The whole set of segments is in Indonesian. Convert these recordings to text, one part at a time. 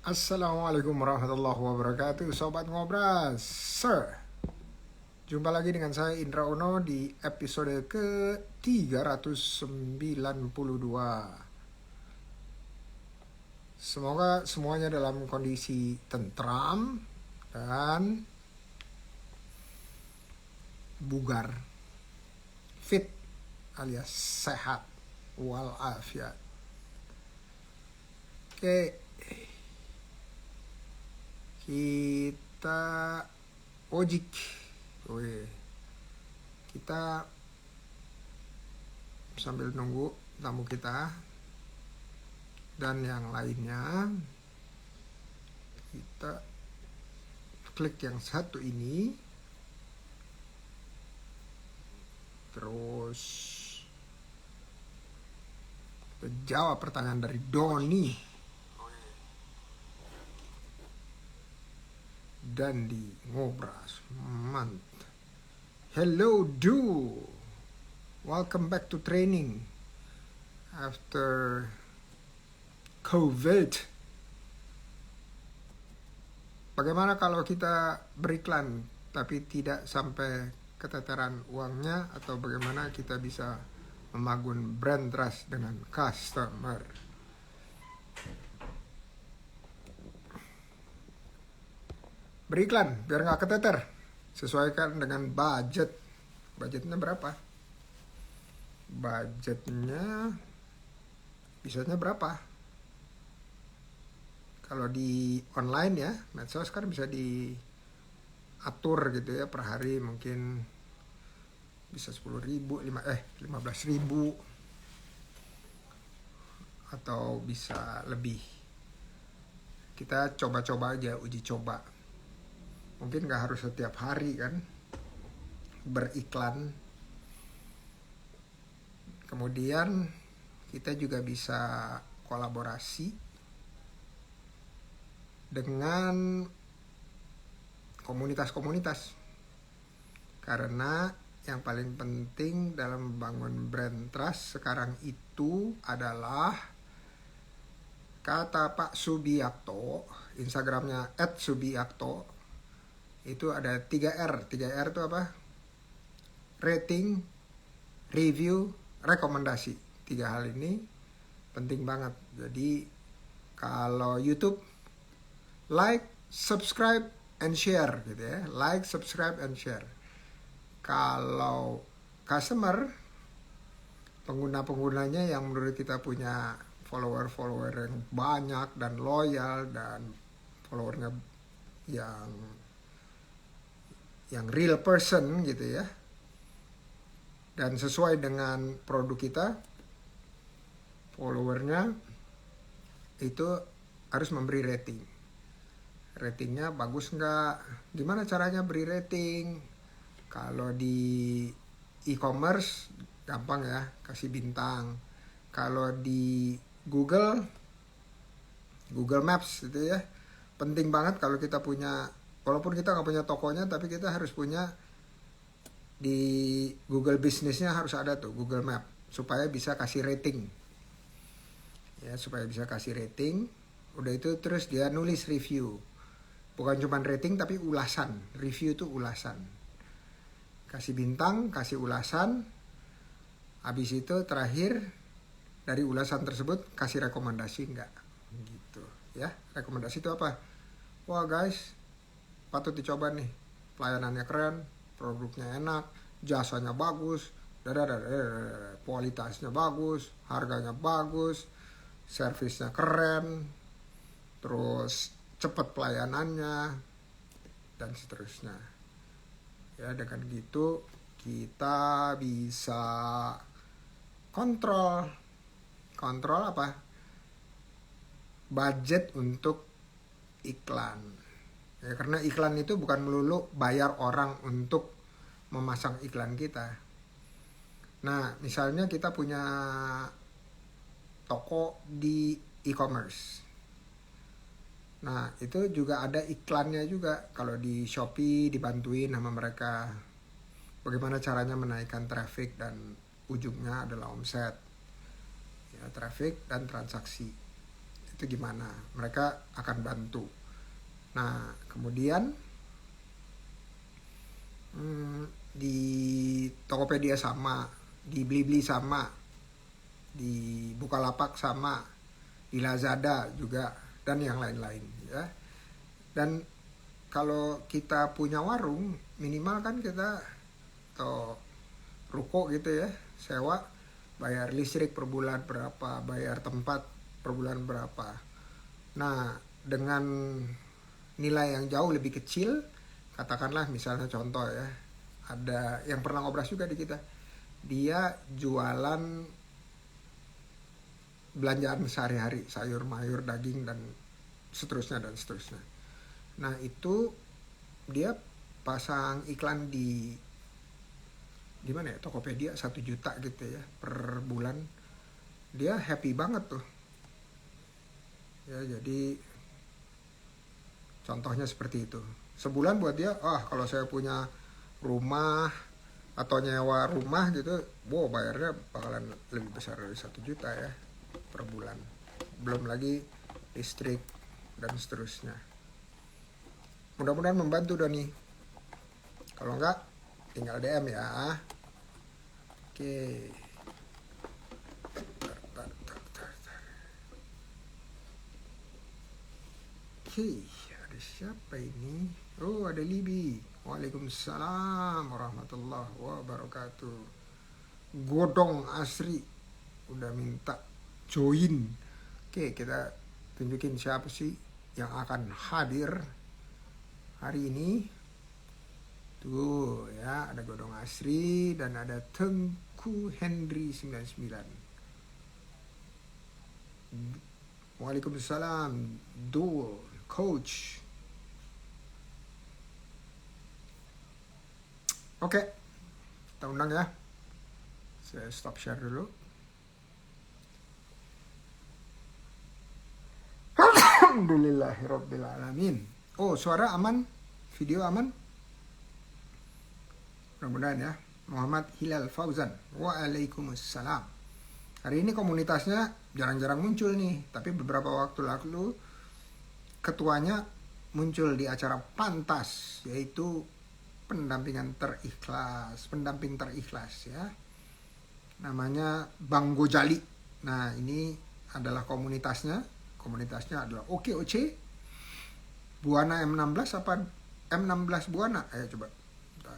Assalamualaikum warahmatullahi wabarakatuh, Sobat Ngobras. Jumpa lagi dengan saya Indra Uno di episode ke-392. Semoga semuanya dalam kondisi tentram dan bugar, fit alias sehat walafiat. Oke, kita ojik. Kita sambil nunggu tamu kita dan yang lainnya, kita klik yang satu ini, terus kita jawab pertanyaan dari Doni dan di Ngobras. Hello Du, welcome back to training after COVID. Bagaimana kalau kita beriklan tapi tidak sampai keteteran uangnya, atau bagaimana kita bisa membangun brand trust dengan customer? Beriklan biar nggak keteter. Sesuaikan dengan budget. Budgetnya berapa? Budgetnya bisanya berapa? Kalau di online ya, medsos kan bisa diatur gitu ya, per hari mungkin bisa 10.000, 15.000, atau bisa lebih. Kita coba-coba aja, uji coba. Mungkin gak harus setiap hari kan beriklan. Kemudian kita juga bisa kolaborasi dengan komunitas-komunitas, karena yang paling penting dalam membangun brand trust sekarang itu adalah kata Pak Subiakto, Instagramnya @subiakto, itu ada 3R. 3R itu apa? Rating, review, rekomendasi. 3 hal ini penting banget. Jadi kalau YouTube, like, subscribe, and share gitu ya. Like, subscribe, and share. Kalau customer, pengguna-penggunanya yang menurut kita punya follower yang banyak dan loyal, dan followernya yang real person gitu ya, dan sesuai dengan produk kita, followernya itu harus memberi rating. Ratingnya bagus nggak? Gimana caranya beri rating? Kalau di e-commerce gampang ya, kasih bintang. Kalau di Google Maps gitu ya, penting banget kalau kita punya, walaupun kita nggak punya tokonya, tapi kita harus punya di Google Business-nya, harus ada tuh Google Map, supaya bisa kasih rating ya, supaya bisa kasih rating. Udah itu terus dia nulis review, bukan cuma rating tapi ulasan. Review itu ulasan, kasih bintang, kasih ulasan. Habis itu terakhir dari ulasan tersebut kasih rekomendasi enggak gitu ya. Rekomendasi itu apa? Wah guys, patut dicoba nih, pelayanannya keren, produknya enak, jasanya bagus, kualitasnya bagus, harganya bagus, servisnya keren, terus cepat pelayanannya, dan seterusnya ya. Dengan gitu kita bisa kontrol apa? Budget untuk iklan ya, karena iklan itu bukan melulu bayar orang untuk memasang iklan kita. Nah, misalnya kita punya toko di e-commerce. Nah, itu juga ada iklannya juga. Kalau di Shopee dibantuin sama mereka, bagaimana caranya menaikkan traffic, dan ujungnya adalah omset ya, traffic dan transaksi. itu gimana. Mereka akan bantu. Nah, kemudian di Tokopedia sama, di Blibli sama, di Bukalapak sama, di Lazada juga, dan yang lain-lain ya. Dan kalau kita punya warung, minimal kan kita atau ruko gitu ya, sewa, bayar listrik per bulan berapa, bayar tempat per bulan berapa. Nah, dengan nilai yang jauh lebih kecil, katakanlah misalnya contoh ya, ada yang pernah ngobras juga di kita, dia jualan belanjaan sehari-hari, sayur mayur, daging, dan seterusnya dan seterusnya. Nah, itu dia pasang iklan di mana ya, Tokopedia 1 juta gitu ya per bulan. Dia happy banget tuh ya. Jadi contohnya seperti itu. Sebulan buat dia, kalau saya punya rumah atau nyewa rumah gitu, wow, bayarnya bakalan lebih besar dari 1 juta ya per bulan. Belum lagi listrik dan seterusnya. Mudah-mudahan membantu Doni. Kalau enggak, tinggal DM ya. Oke. Oke, ada siapa ini? Oh, ada Libi. Waalaikumsalam warahmatullahi wabarakatuh. Godong Asri udah minta join. Oke, kita tunjukin siapa sih yang akan hadir hari ini. Tuh ya, ada Godong Asri dan ada Tengku Henry 99. Waalaikumsalam Dul Coach. Oke, kita undang ya. Saya stop share dulu. Alhamdulillahirrabbilalamin. Oh, suara aman? Video aman? Mudah-mudahan ya. Muhammad Hilal Fauzan. Waalaikumsalam. Hari ini komunitasnya jarang-jarang muncul nih. Tapi beberapa waktu lalu ketuanya muncul di acara Pantas. Yaitu pendamping terikhlas ya. Namanya Bang Gojali. Nah, ini adalah komunitasnya adalah OKOC Buana M16 apa M16 Buana. Ayo coba. Bentar.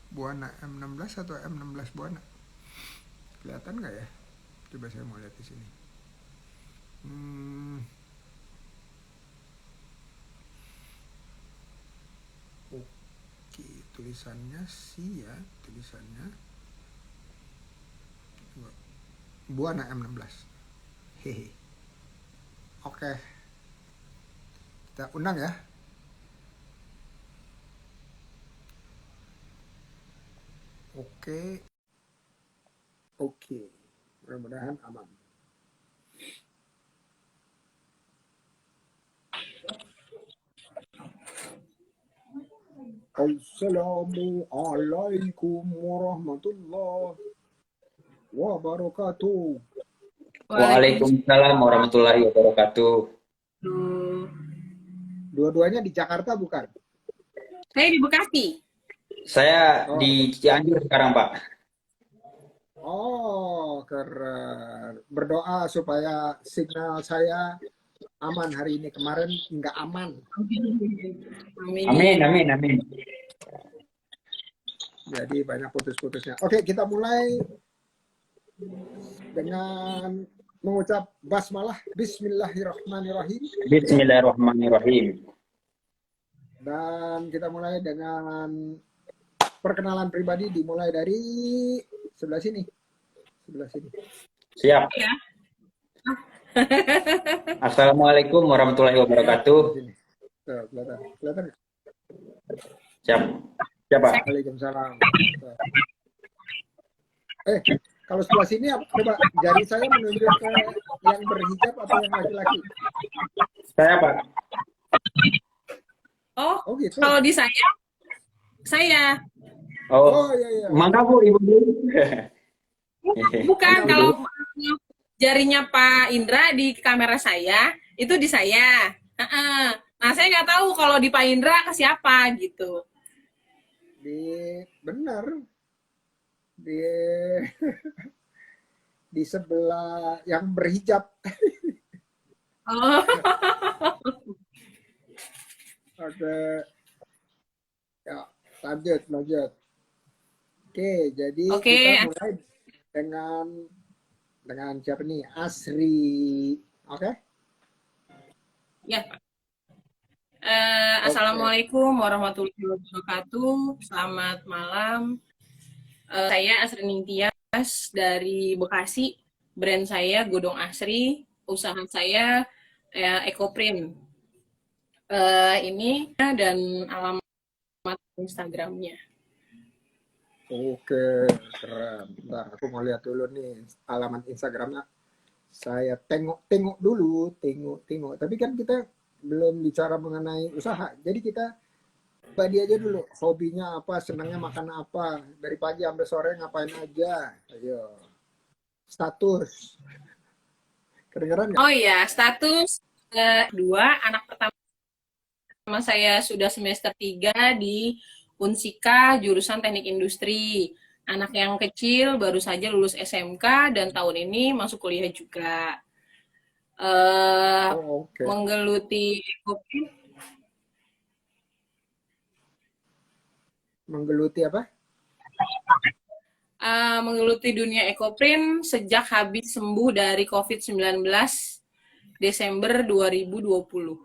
Buana M16 atau M16 Buana? Kelihatan nggak ya? Coba saya mau lihat di sini. Oke, tulisannya sih ya, Buana M16. Hehe. Oke. Kita undang ya. Oke. Mudah-mudahan aman. Assalamualaikum warahmatullahi wabarakatuh. Waalaikumsalam warahmatullahi wabarakatuh. Dua-duanya di Jakarta bukan? Saya di Bekasi. Saya di Cianjur sekarang, Pak. Oh, keren. Berdoa supaya signal saya aman hari ini. Kemarin nggak aman. Amin. Jadi banyak putus-putusnya. Oke, kita mulai dengan mengucap basmalah. Bismillahirrahmanirrahim. Bismillahirrahmanirrahim. Dan kita mulai dengan perkenalan pribadi, dimulai dari sebelah sini. Siap. Ya. Assalamualaikum warahmatullahi wabarakatuh. Tuh, kelihatan. Siap. Siapa? Waalaikumsalam. Kalau sebelah sini, coba jari saya menunjuk ke yang berhijab atau yang laki-laki? Saya, Pak. Oh gitu. Kalau di saya. Oh, iya. Mana Bu, Ibu? Bukan, kalau jarinya Pak Indra di kamera saya, itu di saya. Heeh. Nah, saya nggak tahu kalau di Pak Indra ke siapa gitu. Benar di di sebelah yang berhijab. Oh, Oke, ya lanjut lanjut. Oke, jadi kita oke. mulai dengan siapa nih? Asri. Oke? Ya. Oke. Assalamualaikum warahmatullahi wabarakatuh. Selamat malam. Saya Asri Ningtyas dari Bekasi. Brand saya Godong Asri. Usaha saya Ecoprint. Ini dan alamat Instagramnya. Oke, keren. Bentar, aku mau lihat dulu nih alamat Instagramnya. Saya tengok dulu, tengok. Tapi kan kita belum bicara mengenai usaha. Jadi kita bagi aja dulu. Hobinya apa, senangnya makan apa. Dari pagi sampai sore ngapain aja. Ayo. Status. Kedengeran nggak? Oh iya, status dua anak pertama saya sudah semester 3 di Unsika jurusan Teknik Industri. Anak yang kecil baru saja lulus SMK dan tahun ini masuk kuliah juga. Eh Oh, oke. menggeluti kopi, Menggeluti apa? menggeluti dunia ekoprint sejak habis sembuh dari COVID-19 Desember 2020.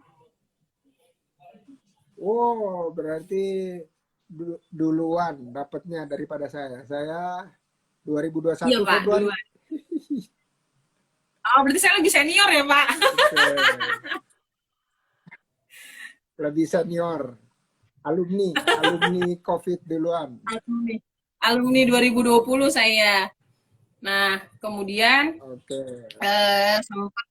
Oh, berarti duluan dapatnya daripada saya. Saya Iya 2021 Pak, Februari. duluan. Oh, berarti saya lebih senior ya Pak? Oke. Lebih senior. Alumni COVID duluan. Alumni. Alumni 2020 saya. Nah, kemudian Oke. sempat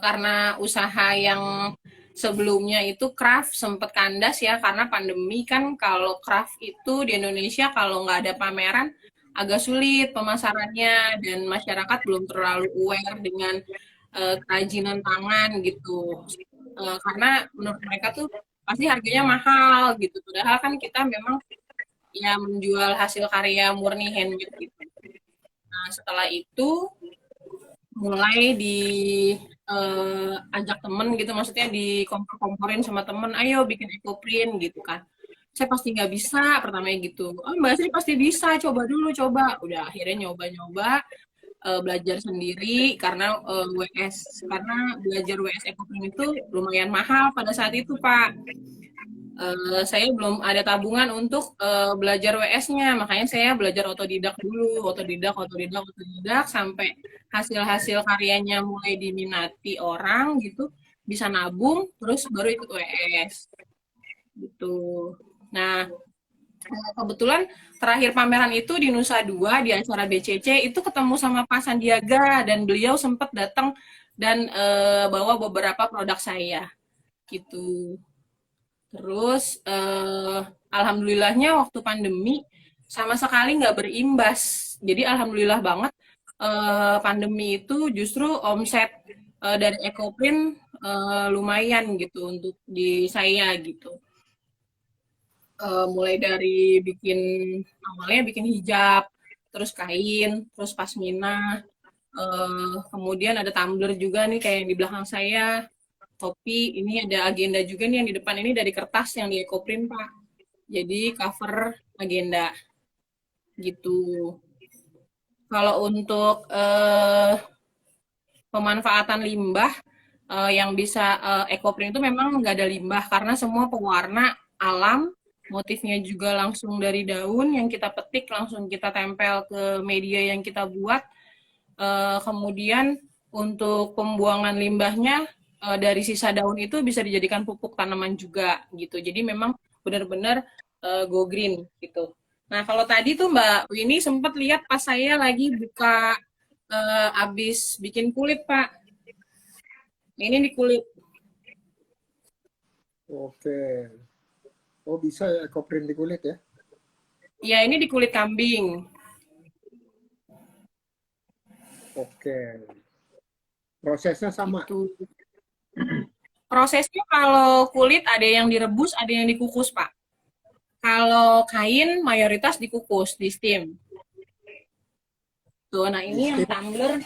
karena usaha yang sebelumnya itu craft sempat kandas ya karena pandemi kan kalau craft itu di Indonesia kalau nggak ada pameran agak sulit pemasarannya dan masyarakat belum terlalu aware dengan kerajinan tangan gitu. Karena menurut mereka tuh pasti harganya mahal gitu. Padahal kan kita memang ya menjual hasil karya murni handmade gitu. Nah, setelah itu mulai di ajak temen gitu, maksudnya dikompor-komporin sama temen, ayo bikin ecoprint gitu kan. Saya pasti nggak bisa, pertamanya gitu. Oh, Mbak Sri pasti bisa, coba dulu, coba. Udah akhirnya nyoba-nyoba, belajar sendiri karena karena belajar WS ecoprint itu lumayan mahal pada saat itu, Pak. Saya belum ada tabungan untuk belajar WS-nya, makanya saya belajar otodidak dulu, otodidak sampai hasil-hasil karyanya mulai diminati orang gitu, bisa nabung, terus baru ikut WS gitu. Nah, kebetulan terakhir pameran itu di Nusa Dua di acara BCC itu ketemu sama Pak Sandiaga dan beliau sempat datang dan bawa beberapa produk saya gitu. Terus alhamdulillahnya waktu pandemi sama sekali nggak berimbas. Jadi alhamdulillah banget pandemi itu justru omset dari Ecoprint lumayan gitu untuk di saya gitu. Mulai dari awalnya bikin hijab, terus kain, terus pasmina, kemudian ada tumbler juga nih kayak yang di belakang saya, topi, ini ada agenda juga nih yang di depan ini dari kertas yang di Ecoprint, Pak. Jadi cover agenda gitu. Kalau untuk pemanfaatan limbah yang bisa Ecoprint itu memang nggak ada limbah karena semua pewarna alam, motifnya juga langsung dari daun yang kita petik langsung kita tempel ke media yang kita buat. Kemudian untuk pembuangan limbahnya dari sisa daun itu bisa dijadikan pupuk tanaman juga gitu. Jadi memang benar-benar go green gitu. Nah kalau tadi tuh Mbak Winnie sempat lihat pas saya lagi buka abis bikin kulit Pak. Ini di kulit. Oke. Oh, bisa ya ekoprint di kulit ya? Ya ini di kulit kambing. Oke. Prosesnya sama. Itu. Prosesnya kalau kulit ada yang direbus, ada yang dikukus, Pak. Kalau kain mayoritas dikukus, di steam. Tuh, nah ini yang Steam tumbler.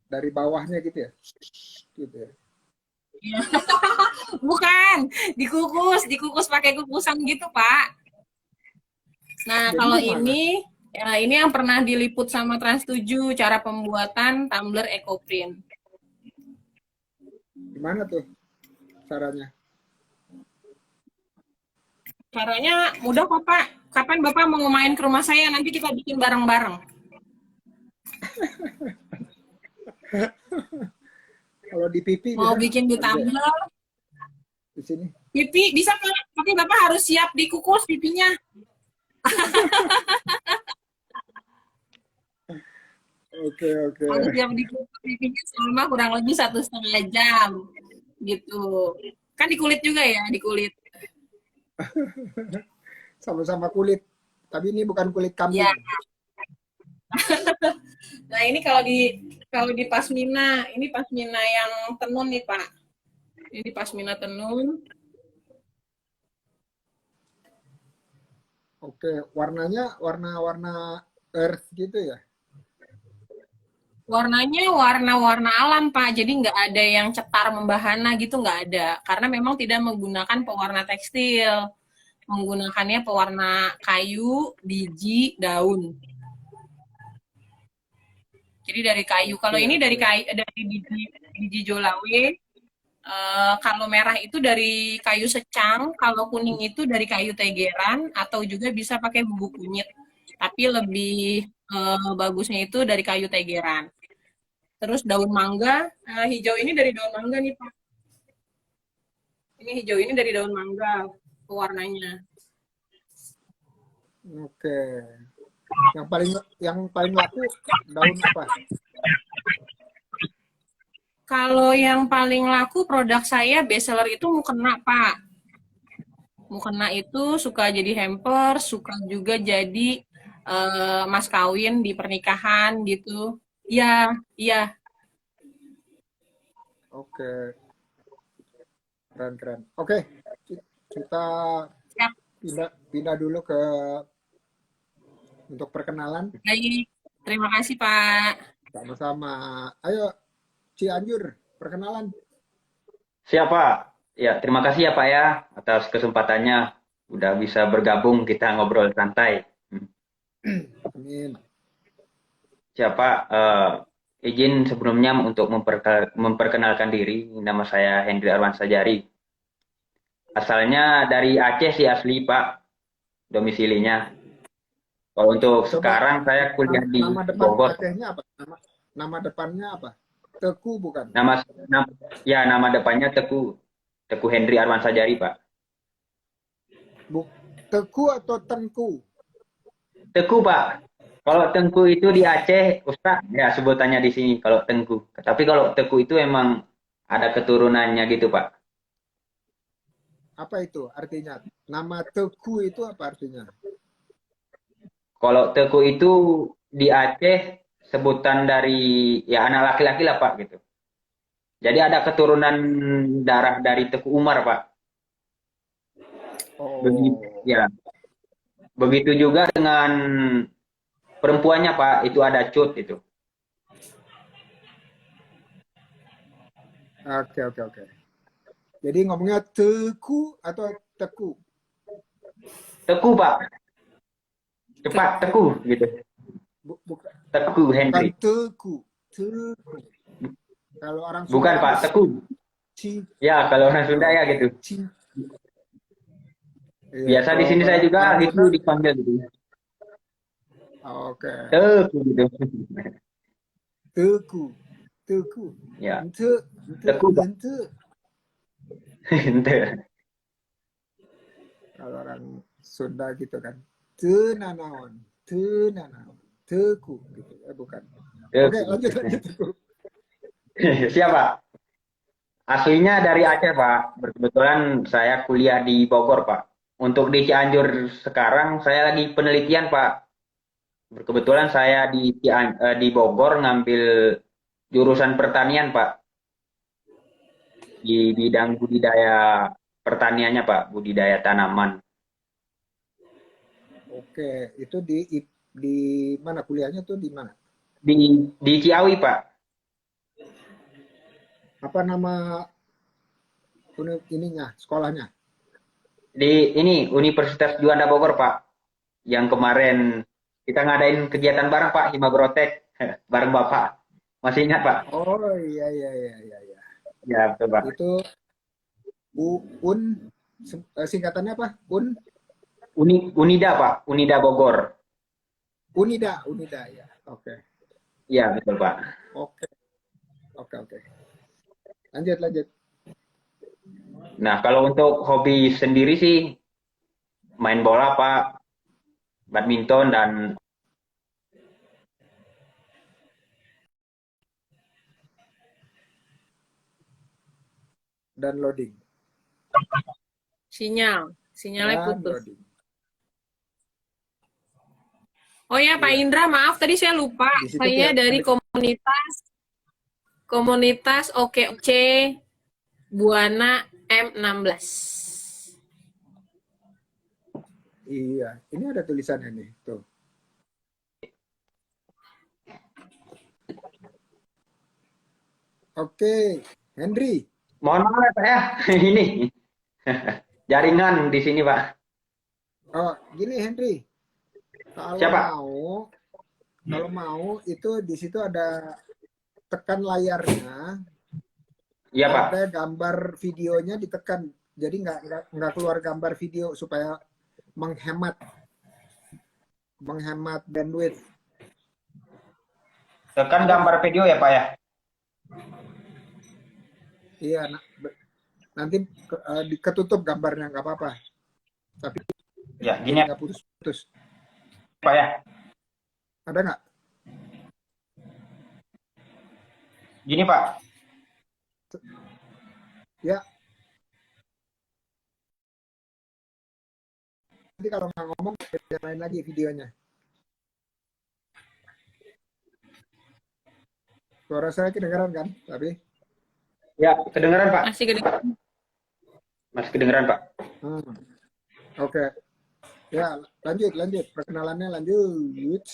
dari bawahnya gitu ya. Gitu ya. Bukan, dikukus pakai kukusan gitu, Pak. Nah, Jadi kalau gimana? ini yang pernah diliput sama Trans 7, cara pembuatan tumbler EcoPrint. Gimana tuh caranya? Caranya mudah kok, Pak. Kapan Bapak mau main ke rumah saya, nanti kita bikin bareng-bareng. Kalau di pipi Mau bisa bikin di kerja tumbler, di sini. pipi bisa, Pak. Tapi Bapak harus siap dikukus pipinya. Oke, oke. Harus siap dikukus pipinya selama kurang lebih 1,5 jam. Gitu. Kan di kulit juga ya, di kulit. Sama-sama kulit. Tapi ini bukan kulit kambing. Ya. Nah, ini kalau di pasmina, ini pasmina yang tenun nih, Pak. Ini pasmina tenun. Oke, warnanya warna-warna earth gitu ya. Warnanya warna-warna alam, Pak. Jadi nggak ada yang cetar membahana gitu, nggak ada. Karena memang tidak menggunakan pewarna tekstil. Menggunakannya pewarna kayu, biji, daun. Jadi dari kayu. Kalau Oke, ini dari oke. kayu, dari biji jolawe. Kalau merah itu dari kayu secang, kalau kuning itu dari kayu tegeran, atau juga bisa pakai bubuk kunyit. Tapi lebih bagusnya itu dari kayu tegeran. Terus daun mangga, hijau ini dari daun mangga nih, Pak. Ini hijau ini dari daun mangga warnanya. Oke. Yang paling laku daun apa? Kalau yang paling laku produk saya bestseller itu mukena, Pak. Mukena itu suka jadi hamper, suka juga jadi mas kawin di pernikahan gitu. Iya, iya. Oke, keren-keren. Oke, kita Siap. pindah dulu untuk perkenalan. Baik. Terima kasih, Pak. Sama-sama. Ayo, Cianjur, perkenalan. Siapa? Ya, terima kasih ya Pak ya atas kesempatannya. Udah bisa bergabung kita ngobrol santai. Amin. Siapa? Izin sebelumnya untuk memperkenalkan diri. Nama saya Hendri Arwan Sajari. Asalnya dari Aceh sih asli Pak, domisilinya. Kalau untuk Coba sekarang saya kuliah di nama depan Bogor. Acehnya apa? Nama depannya apa? Teku bukan? Nama depannya Teku Hendri Arwan Sajari Pak. Teku atau Tengku? Teku Pak. Kalau Tengku itu di Aceh, Ustaz, ya sebutannya di sini kalau Tengku. Tapi kalau Teku itu emang ada keturunannya gitu Pak. Apa itu artinya? Nama Teku itu apa artinya? Kalau Teku itu di Aceh sebutan dari ya anak laki-laki lah Pak gitu. Jadi ada keturunan darah dari Teku Umar Pak. Begitu, Oh, ya. Begitu juga dengan perempuannya Pak, itu ada Cut itu. oke, oke, oke. Jadi ngomongnya Teku atau Teku? Teku Pak, cepat Teku gitu. Bukan, Teku bukan Hendri. Teku. Teku. Kalau orang Bukan Sunda Pak, Teku. Ci, Ya, kalau orang Sunda ya gitu. Ci. Iya, Biasa di kalau sini saya juga orang gitu Sunda, dipanggil gitu. oke. Teku gitu. Teku, Teku. Ya, Ente, Teku Pak. ente. Ente. Kalau orang Sunda gitu kan. Tenanawan, tenanawan, Teku gitu. Bukan. Oke, Teku. lanjut Teku. Siapa? Aslinya dari Aceh Pak. Kebetulan saya kuliah di Bogor Pak. Untuk di Cianjur sekarang saya lagi penelitian Pak. Kebetulan saya di Bogor ngambil jurusan pertanian, Pak. Di bidang budidaya pertaniannya, Pak. Budidaya tanaman. Oke, itu di mana kuliahnya tuh di mana? Di Ciawi, Pak. Apa nama ininya, sekolahnya? Di ini Universitas Juanda Bogor, Pak. Yang kemarin kita ngadain kegiatan bareng, Pak, Himagrotek bareng Bapak. Masih ingat, Pak? Oh iya iya iya iya iya. Ya, betul, Pak. Itu UN singkatannya apa? Unida, Pak. Unida Bogor. Unida ya. Oke. Ya, betul, Pak. Oke. Oke oke. Lanjut lanjut. Nah, kalau untuk hobi sendiri sih main bola, Pak, badminton dan Dan loading. Sinyalnya Dan putus. loading. Oh ya, Pak Iya. Indra, maaf tadi saya lupa. Di situ Saya dari pilih. komunitas OKC Buana M16. Iya, ini ada tulisannya nih, tuh. Oke, Henry. mohon maaf ya, Pak ya. Ini jaringan di sini, Pak. Oh, gini Henry. Siapa? Kalau mau itu di situ ada tekan layarnya, Iya, Pak. ada gambar videonya ditekan. Jadi nggak keluar gambar video supaya menghemat bandwidth. Tekan gambar video ya, Pak ya. Iya, nanti ketutup gambarnya nggak apa-apa. Tapi Ya, gini ya, nggak putus-putus. Pak ya. Ada nggak? Gini, Pak. Ya. Nanti kalau nggak ngomong, main lagi videonya. Suara saya kedengeran kan? Tapi Ya, kedengeran, Pak. Masih gede. Masih kedengeran, Pak. Oke. Ya, lanjut. Perkenalannya lanjut.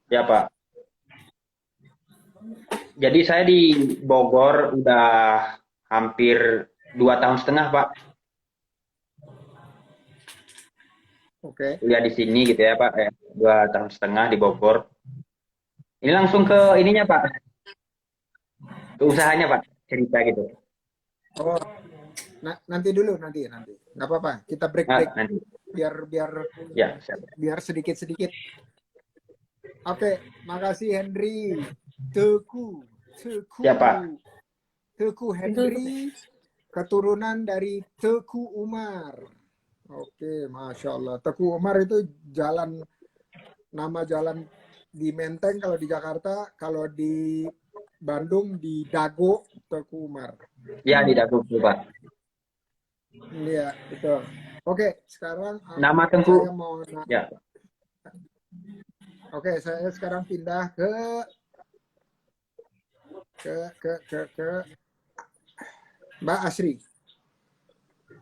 Ya, Pak. Jadi saya di Bogor udah hampir 2,5 tahun, Pak. Oke. Kuliah di sini gitu ya, Pak. 2,5 tahun di Bogor. Ini langsung ke ininya, Pak. Ke usahanya, Pak. Cerita gitu. Oh, nanti dulu, nanti. Nggak apa-apa. Kita Nah, break nanti. biar Ya, siap. sedikit. Oke, makasih Henry. Teguh Ya, Pak. Henry, keturunan dari Teguh Umar. Oke, Masya Allah. Teguh Umar itu nama jalan di Menteng kalau di Jakarta, kalau di Bandung di Dago, Teguh Umar. Ya, di Dago, Pak. Iya, betul. Oke, sekarang Nama Tengku. saya mau Ya. Oke, saya sekarang pindah ke Mbak Asri.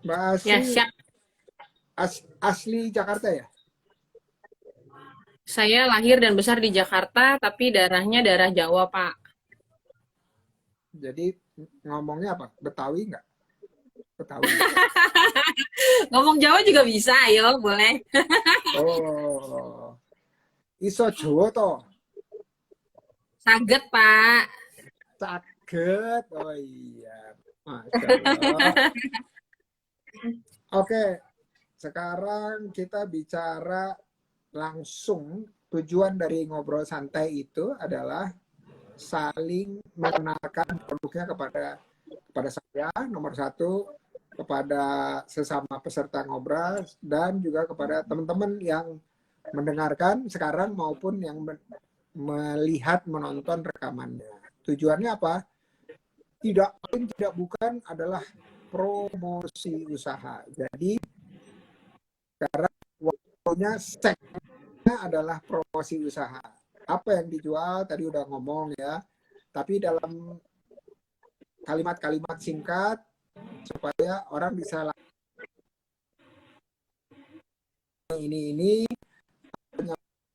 Mbak Asri, Ya, siap. asli Jakarta ya? Saya lahir dan besar di Jakarta, tapi darahnya darah Jawa, Pak. Jadi ngomongnya apa? Betawi nggak? Betawi. Ngomong Jawa juga bisa, ayo, boleh. Oh, iso Jawa toh? Saget, Pak. Caget. Oh iya, Masya Allah. Oke, sekarang kita bicara langsung. Tujuan dari ngobrol santai itu adalah saling mengenalkan produknya kepada saya, nomor satu, kepada sesama peserta ngobrol, dan juga kepada teman-teman yang mendengarkan sekarang maupun yang melihat, menonton rekamannya. Tujuannya apa? Tidak bukan adalah promosi usaha. Jadi sekarang waktunya segmennya adalah promosi usaha. Apa yang dijual tadi udah ngomong ya. tapi dalam kalimat-kalimat singkat supaya orang bisa ini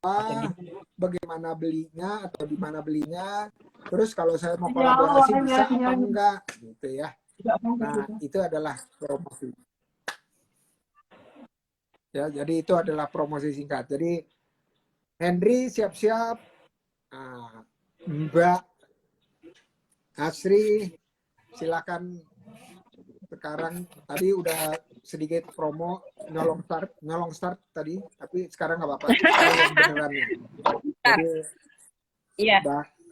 apa, bagaimana belinya atau di mana belinya, terus kalau saya mau kolaborasi bisa apa enggak gitu ya. Nah, itu adalah promosi. Ya, jadi itu adalah promosi singkat. Jadi Henry siap-siap, Mbak Asri silakan sekarang. Tadi udah sedikit promo nyolong start tadi, tapi sekarang nggak apa-apa. Sekarang yang beneran. Jadi Iya.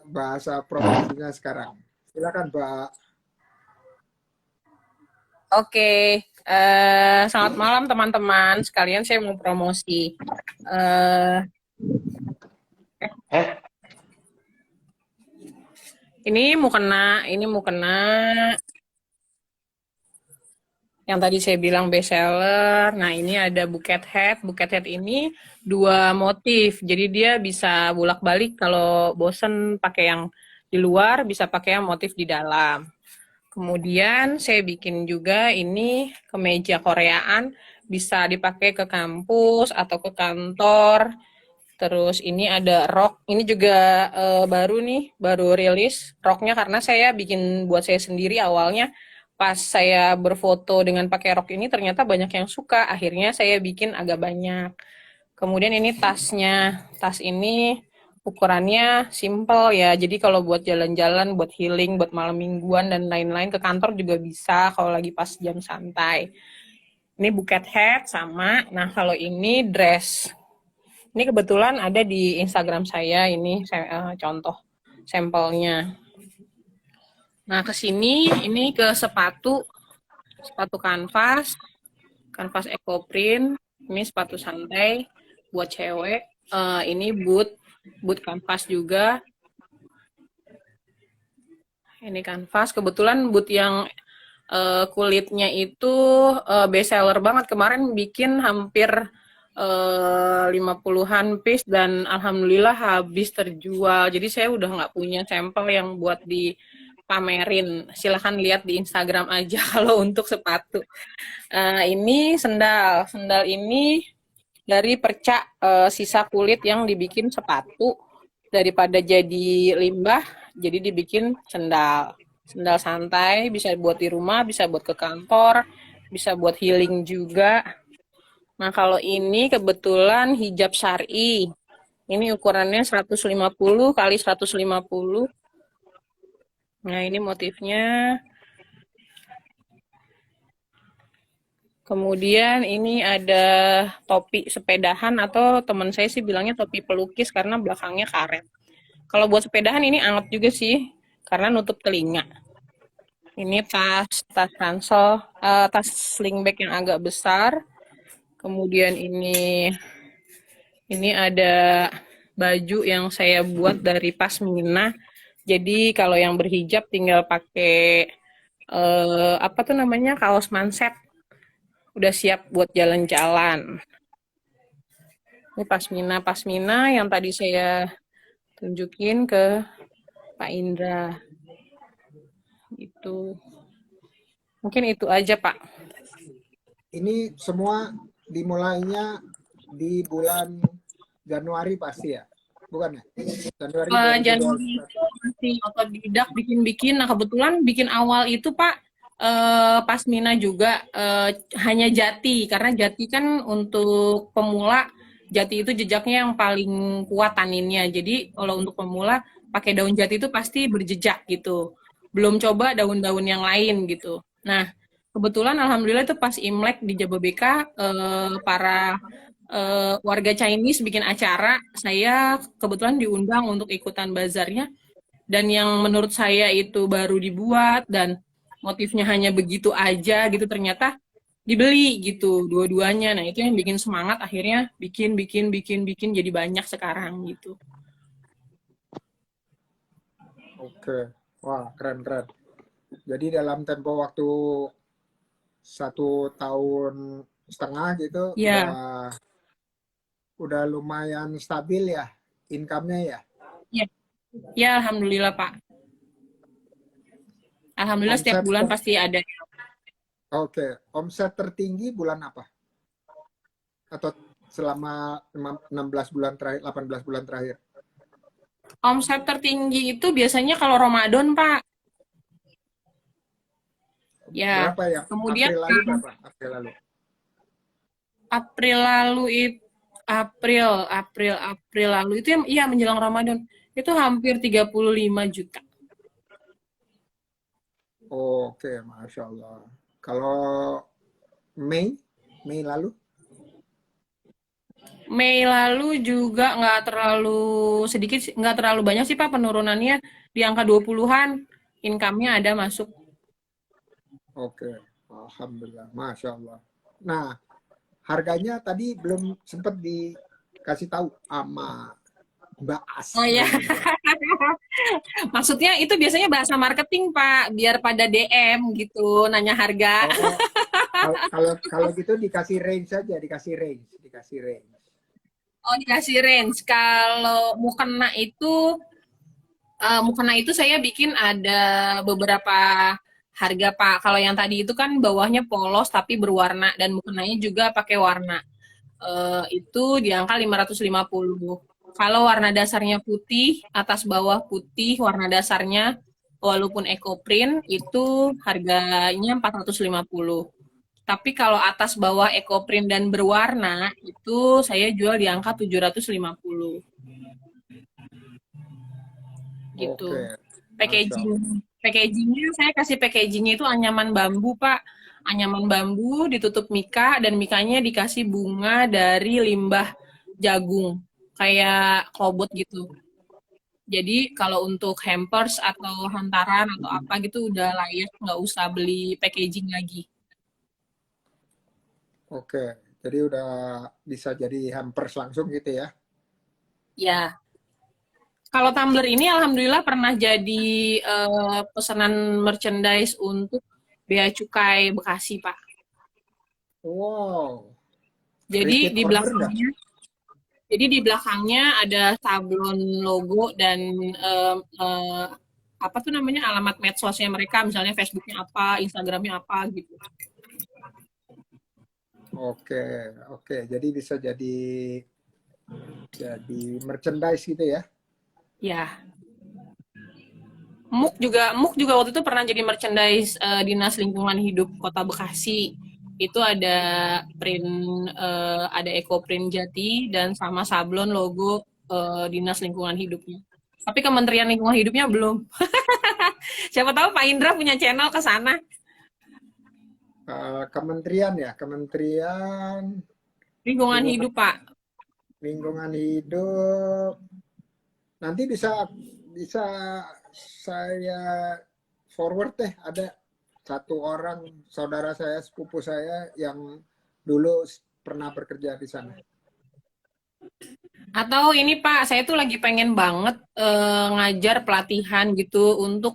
bahasa promosinya sekarang. Silakan Mbak. Oke, selamat malam teman-teman sekalian. Saya mau promosi. Ini mukena yang tadi saya bilang best seller. Nah, ini ada bucket hat. Bucket hat ini 2 motif. Jadi dia bisa bolak-balik kalau bosen pakai yang di luar, bisa pakai yang motif di dalam. Kemudian saya bikin juga ini kemeja Koreaan, bisa dipakai ke kampus atau ke kantor. Terus ini ada rok, ini juga baru rilis roknya karena saya bikin buat saya sendiri awalnya. Pas saya berfoto dengan pakai rok ini ternyata banyak yang suka, akhirnya saya bikin agak banyak. Kemudian ini tasnya, tas ini ukurannya simple ya, jadi kalau buat jalan-jalan, buat healing, buat malam mingguan dan lain-lain, ke kantor juga bisa kalau lagi pas jam santai. Ini bucket hat sama, nah kalau ini dress. Ini kebetulan ada di Instagram saya, ini contoh sampelnya. Nah, ke sini ini ke sepatu kanvas ecoprint, ini sepatu santai buat cewek. Ini boot kanvas juga. Ini kanvas, kebetulan boot yang kulitnya itu best seller banget. Kemarin bikin hampir 50-an piece dan alhamdulillah habis terjual. Jadi saya udah nggak punya sampel yang buat dipamerin. Silahkan lihat di Instagram aja kalau untuk sepatu. Ini sendal ini dari perca sisa kulit yang dibikin sepatu, daripada jadi limbah jadi dibikin sendal santai, bisa buat di rumah, bisa buat ke kantor, bisa buat healing juga. Nah, kalau ini kebetulan hijab syar'i. Ini ukurannya 150 kali 150. Nah, ini motifnya. Kemudian ini ada topi sepedahan, atau teman saya sih bilangnya topi pelukis karena belakangnya karet. Kalau buat sepedahan ini anget juga sih, karena nutup telinga. Ini tas ransel, tas sling bag yang agak besar. Kemudian ini ada baju yang saya buat dari pasmina. Jadi kalau yang berhijab tinggal pakai kaos manset. Udah siap buat jalan-jalan. Ini pasmina yang tadi saya tunjukin ke Pak Indra. Itu. Mungkin itu aja, Pak. Ini semua dimulainya di bulan Januari pasti ya? Bukan ya? Januari itu masih otodidak bikin-bikin. Nah, kebetulan bikin awal itu, Pak, pasmina juga hanya jati, karena jati kan untuk pemula, jati itu jejaknya yang paling kuat taninnya. Jadi kalau untuk pemula pakai daun jati itu pasti berjejak gitu. Belum coba daun-daun yang lain gitu. Nah, kebetulan alhamdulillah itu pas Imlek di Jababeka, para warga Chinese bikin acara, saya kebetulan diundang untuk ikutan bazarnya, dan yang menurut saya itu baru dibuat dan motifnya hanya begitu aja gitu, ternyata dibeli gitu dua-duanya. Nah, itu yang bikin semangat, akhirnya bikin jadi banyak sekarang gitu. Oke, wah keren. Jadi dalam tempo waktu 1,5 tahun gitu ya. Udah lumayan stabil ya income-nya ya? Ya, alhamdulillah Pak. Alhamdulillah setiap Omset bulan pasti ada. oke, omset tertinggi bulan apa? Atau selama 16 bulan terakhir, 18 bulan terakhir? Omset tertinggi itu biasanya kalau Ramadan, Pak. Ya, Berapa ya? kemudian April lalu berapa? April lalu. April lalu itu April lalu itu yang iya menjelang Ramadan itu hampir 35 juta. Oke, Masya Allah. Kalau Mei, Mei lalu? Mei lalu juga nggak terlalu sedikit, nggak terlalu banyak sih Pak penurunannya di angka 20-an. Income-nya ada masuk. Oke, Alhamdulillah, Masya Allah. Nah, harganya tadi belum sempat dikasih tahu sama Mbak Oh ya, Asri. maksudnya itu biasanya bahasa marketing Pak, biar pada DM gitu, nanya harga. Oh, kalau gitu dikasih range saja, dikasih range, dikasih range. Oh dikasih range. Kalau mukena itu saya bikin ada beberapa harga Pak. Kalau yang tadi itu kan bawahnya polos tapi berwarna dan mukenanya juga pakai warna. Itu di angka 550. Kalau warna dasarnya putih, atas bawah putih, warna dasarnya walaupun eco print itu harganya 450. Tapi kalau atas bawah eco print dan berwarna itu saya jual di angka 750 gitu. Oke, Masya Packaging Allah. packagingnya saya kasih packagingnya itu anyaman bambu Pak, anyaman bambu ditutup mika dan mikanya dikasih bunga dari limbah jagung kayak klobot gitu. Jadi kalau untuk hampers atau hantaran atau apa gitu udah layak, nggak usah beli packaging lagi. Oke, jadi udah bisa jadi hampers langsung gitu ya. Ya, kalau tumbler ini alhamdulillah pernah jadi pesanan merchandise untuk Bea Cukai Bekasi Pak. Wow, Jadi repeat di order nggak? belakangnya Jadi di belakangnya ada sablon logo dan eh, apa tuh namanya alamat medsosnya mereka, misalnya Facebooknya apa, Instagramnya apa gitu. Oke, oke. Jadi bisa jadi merchandise gitu ya. Ya, MUK juga waktu itu pernah jadi merchandise Dinas Lingkungan Hidup Kota Bekasi. Itu ada print, ada eco print Jati dan sama sablon logo Dinas Lingkungan Hidupnya. Tapi Kementerian Lingkungan Hidupnya belum. Siapa tahu Pak Indra punya channel ke sana. Kementerian ya, Kementerian Lingkungan Lingkungan, Hidup, Pak. Lingkungan Hidup. Nanti bisa bisa saya forward deh, ada satu orang saudara saya, sepupu saya yang dulu pernah bekerja di sana. Atau ini Pak, saya tuh lagi pengen banget ngajar pelatihan gitu untuk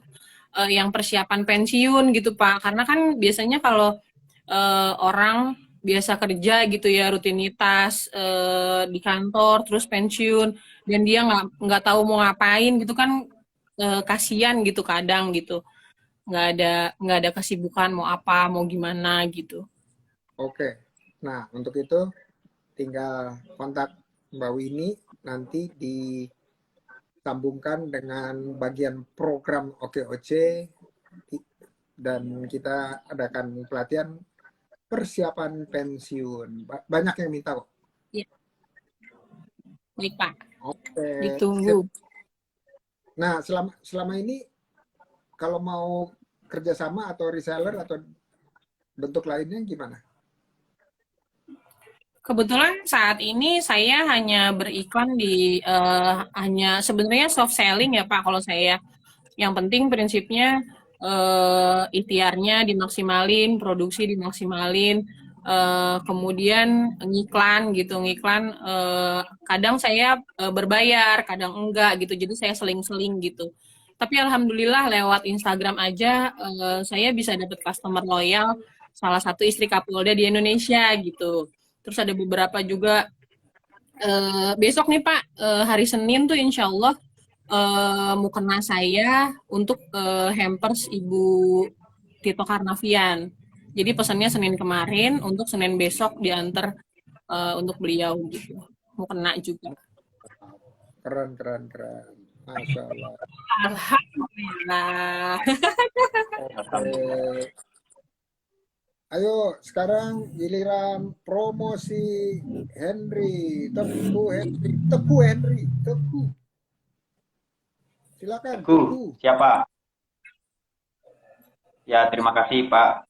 yang persiapan pensiun gitu Pak. Karena kan biasanya kalau orang biasa kerja gitu ya rutinitas di kantor terus pensiun dan dia nggak tahu mau ngapain gitu kan kasihan gitu kadang gitu nggak ada kesibukan mau apa mau gimana gitu. Oke. Nah, untuk itu tinggal kontak Mbak Winnie, nanti disambungkan dengan bagian program OKOC dan kita adakan pelatihan persiapan pensiun. Banyak yang minta kok. Ya, baik Pak, Oke, ditunggu. sip. Nah, selama ini kalau mau kerjasama atau reseller atau bentuk lainnya gimana? Kebetulan saat ini saya hanya beriklan di hanya sebenarnya soft selling ya Pak kalau saya. Yang penting prinsipnya ikhtiarnya dimaksimalin, produksi dimaksimalin, kemudian ngiklan gitu, ngiklan kadang saya berbayar, kadang enggak gitu. Jadi saya seling-seling gitu. Tapi alhamdulillah lewat Instagram aja saya bisa dapat customer loyal, salah satu istri Kapolda di Indonesia gitu. Terus ada beberapa juga besok nih Pak, hari Senin tuh insya Allah mukena saya untuk hampers Ibu Tito Karnavian. Jadi pesannya Senin kemarin, untuk Senin besok diantar untuk beliau gitu. Mukena juga. Keren, keren, keren. Masya Allah. Alhamdulillah. Oke. Ayo sekarang giliran promosi Henry. Teguh Henry. Teguh Henry. Teguh. Silakan Teguh, Teguh. siapa? Ya, terima kasih Pak.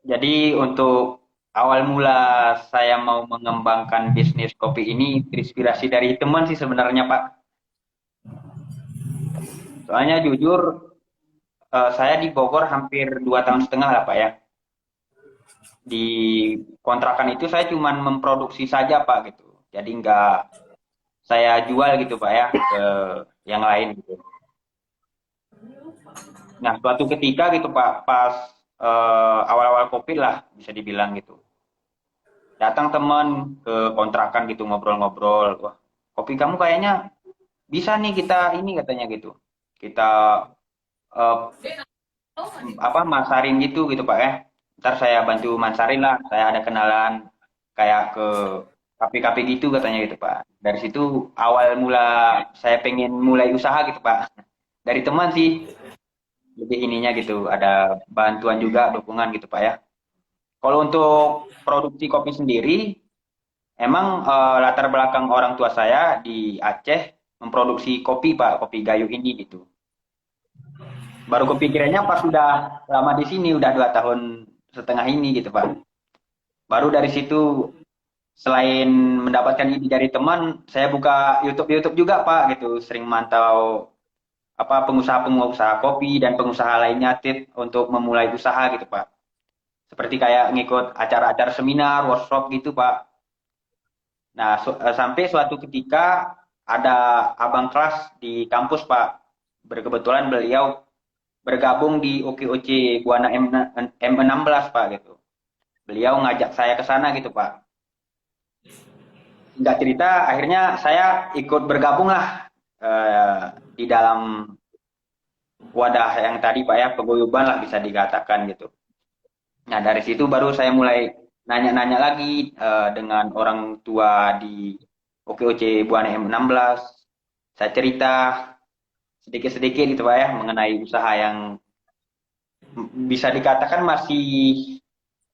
Jadi untuk awal mula saya mau mengembangkan bisnis kopi ini terinspirasi dari teman sih sebenarnya Pak. Soalnya jujur saya di Bogor hampir 2 tahun setengah lah Pak ya. Di kontrakan itu saya cuma memproduksi saja Pak gitu. Jadi nggak saya jual gitu Pak ya ke yang lain gitu. Nah suatu ketika gitu Pak, pas awal-awal COVID lah bisa dibilang gitu. Datang teman ke kontrakan gitu ngobrol-ngobrol. Wah, kopi kamu kayaknya bisa nih kita ini katanya gitu. Kita eh, apa masarin gitu Pak ya. Ntar saya bantu masarin lah. Saya ada kenalan kayak ke kafe-kafe gitu katanya gitu Pak. Dari situ awal mula saya pengen mulai usaha gitu Pak. Dari teman sih lebih ininya gitu. Ada bantuan juga dukungan gitu Pak ya. Kalau untuk produksi kopi sendiri, emang latar belakang orang tua saya di Aceh memproduksi kopi Pak, kopi gayo ini gitu. Baru kepikirannya pas sudah lama di sini, udah 2 tahun setengah ini gitu Pak. Baru dari situ selain mendapatkan ide dari teman, saya buka YouTube juga Pak gitu, sering mantau apa pengusaha-pengusaha kopi dan pengusaha lainnya tip untuk memulai usaha gitu Pak. Seperti kayak ngikut acara-acara seminar, workshop gitu Pak. Nah, sampai suatu ketika ada abang kelas di kampus Pak. Berkebetulan beliau bergabung di OKOC Buana M16 Pak gitu. Beliau ngajak saya ke sana gitu Pak. Singkat cerita, akhirnya saya ikut bergabung lah di dalam wadah yang tadi Pak ya, paguyuban lah bisa dikatakan gitu. Nah, dari situ baru saya mulai nanya-nanya lagi dengan orang tua di OKOC Buana M16. Saya cerita sedikit-sedikit gitu Pak ya mengenai usaha yang bisa dikatakan masih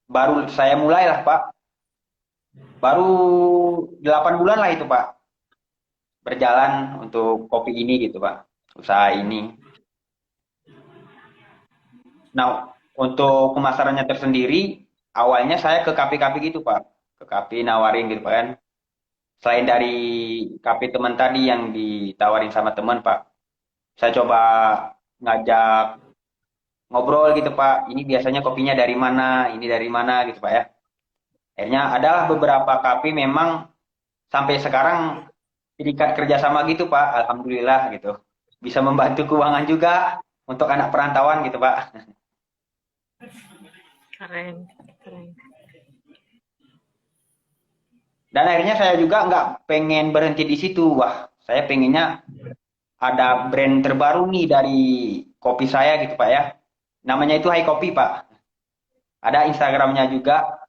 baru saya mulai lah Pak. Baru 8 bulan lah itu Pak berjalan untuk kopi ini gitu Pak. Usaha ini. Nah, untuk pemasarannya tersendiri awalnya saya ke kafe-kafe gitu Pak. Ke kafe nawarin gitu Pak kan. Selain dari kafe teman tadi yang ditawarin sama teman Pak. Saya coba ngajak ngobrol gitu Pak. Ini biasanya kopinya dari mana, ini dari mana gitu Pak ya. Akhirnya adalah beberapa kafe memang sampai sekarang terikat kerjasama gitu Pak. Alhamdulillah gitu. Bisa membantu keuangan juga untuk anak perantauan gitu Pak. Keren, keren. Dan akhirnya saya juga nggak pengen berhenti di situ. Wah, saya pengennya ada brand terbaru nih dari kopi saya gitu Pak ya. Namanya itu High Coffee Pak. Ada Instagramnya juga.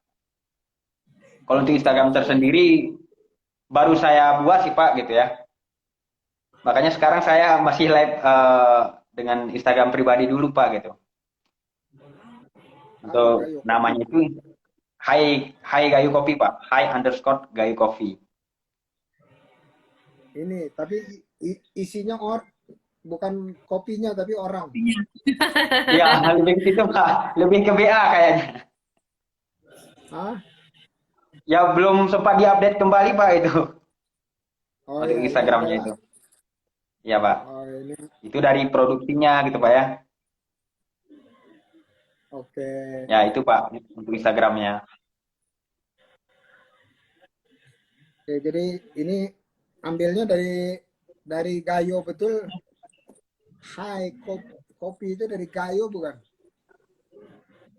Kalau untuk Instagram tersendiri baru saya buat sih Pak gitu ya. Makanya sekarang saya masih live dengan Instagram pribadi dulu Pak gitu. Halo Untuk Gayo Kopi. namanya itu Hai Gayu Kopi Pak. Hai underscore Gayu Kopi. Ini tapi isinya bukan kopinya tapi orang. Ya lebih ke situ Pak. Lebih ke BA kayaknya. Hah? Ya belum sempat diupdate kembali Pak itu. Oh Untuk ya, ini Instagramnya ada. itu. Iya Pak. Oh ini Itu dari produksinya gitu Pak ya. oke. Ya itu Pak untuk Instagramnya. Oke, jadi ini ambilnya dari Gayo betul. Hai kopi itu dari Gayo bukan?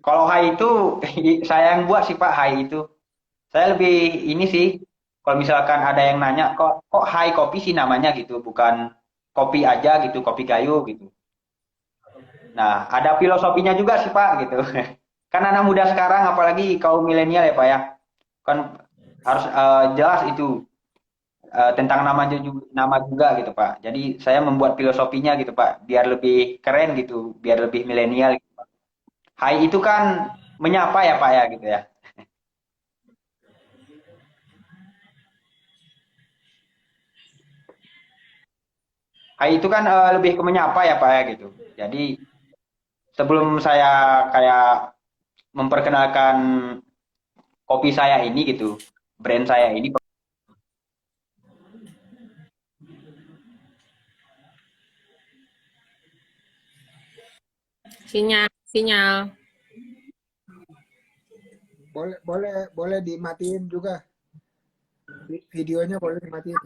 Kalau Hai itu saya yang buat sih Pak Hai itu. Saya lebih ini sih kalau misalkan ada yang nanya kok Hai Kopi sih namanya gitu, bukan kopi aja gitu, kopi kayu gitu. Nah, ada filosofinya juga sih Pak gitu. Kan anak muda sekarang apalagi kaum milenial ya Pak ya. Kan harus jelas itu tentang nama juga gitu Pak. Jadi saya membuat filosofinya gitu Pak, biar lebih keren gitu, biar lebih milenial gitu. Hai itu kan menyapa ya Pak ya gitu ya. Hai itu kan lebih ke menyapa ya Pak ya gitu. Jadi sebelum saya kayak memperkenalkan kopi saya ini gitu, brand saya ini. Sinyal, sinyal. Boleh dimatiin juga. Videonya boleh dimatiin.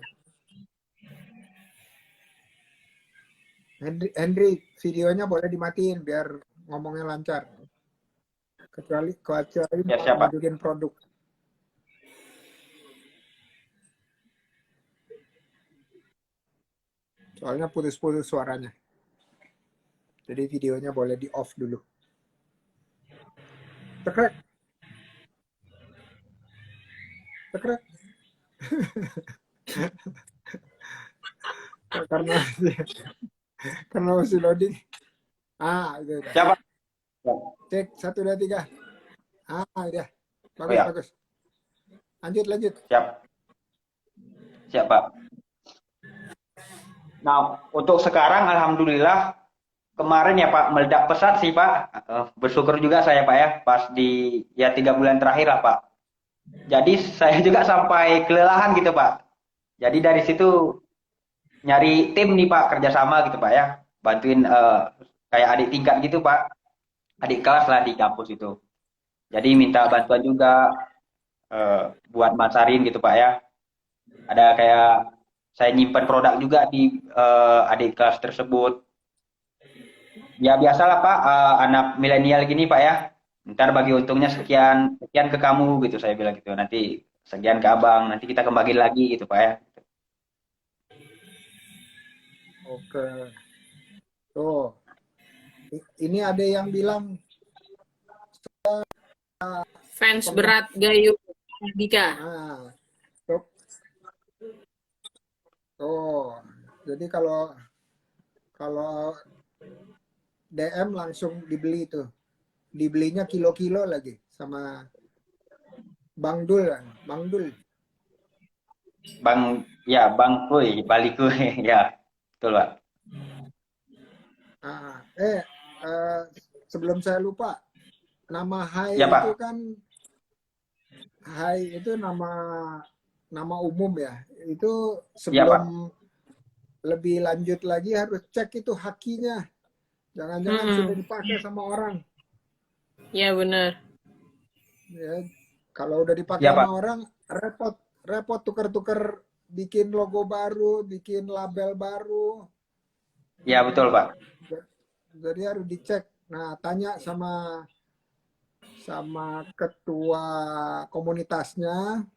Henry, videonya boleh dimatiin biar ngomongnya lancar. Kecuali Ya mau siapa? bikin produk. Soalnya putus-putus suaranya. Jadi videonya boleh di off dulu. Tekrek. Tekrek. karena masih loading. Itu udah. Siapa? Cek 1 2 3. Udah. Oh Bagus, ya, bagus. Lanjut. siap. Siap Pak. Nah, untuk sekarang alhamdulillah kemarin ya Pak meledak pesat sih Pak. Bersyukur juga saya Pak ya pas di ya 3 bulan terakhir lah Pak. Jadi saya juga sampai kelelahan gitu Pak. Jadi dari situ nyari tim nih Pak kerjasama gitu Pak ya. Bantuin kayak adik tingkat gitu Pak. Adik kelas lah di kampus itu. Jadi minta bantuan juga buat masarin gitu Pak ya. Ada kayak saya nyimpan produk juga di adik kelas tersebut. Ya biasalah Pak, anak milenial gini Pak ya. Ntar bagi untungnya sekian ke kamu gitu saya bilang gitu. Nanti sekian ke abang, nanti kita kembali lagi gitu Pak ya. Oke. Tuh. Ini ada yang bilang Fans berat Gayu Dika. Tuh. Jadi kalau DM langsung dibeli tuh. Dibelinya kilo-kilo lagi sama Bang Dul. Bang Kuy, Bali Kuy, ya betul Pak. Sebelum saya lupa, nama Hai Ya, Pak. itu kan Hai itu nama umum ya. Itu sebelum lebih lanjut lagi harus cek itu hakinya. Jangan-jangan sudah dipakai sama orang. Ya benar. Ya, kalau udah dipakai Ya, sama Pak. orang, repot tuker-tuker bikin logo baru, bikin label baru. Ya betul Pak. Jadi harus dicek. Nah, tanya sama ketua komunitasnya,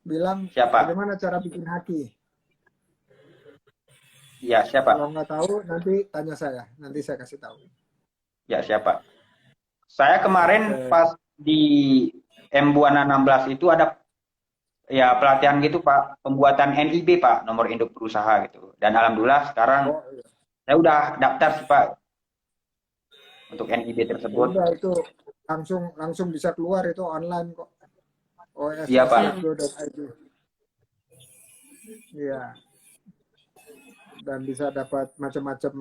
bilang Siapa? bagaimana cara bikin haki. Ya siapa? Kalau nggak tahu nanti tanya saya, nanti saya kasih tahu. Ya siapa? Saya kemarin pas di M Buana 16 itu ada ya pelatihan gitu Pak, pembuatan NIB Pak, nomor induk berusaha gitu. Dan alhamdulillah sekarang saya udah daftar sih Pak untuk NIB tersebut. Udah itu langsung bisa keluar itu online kok. Iya Pak. Iya. Dan bisa dapat macam-macam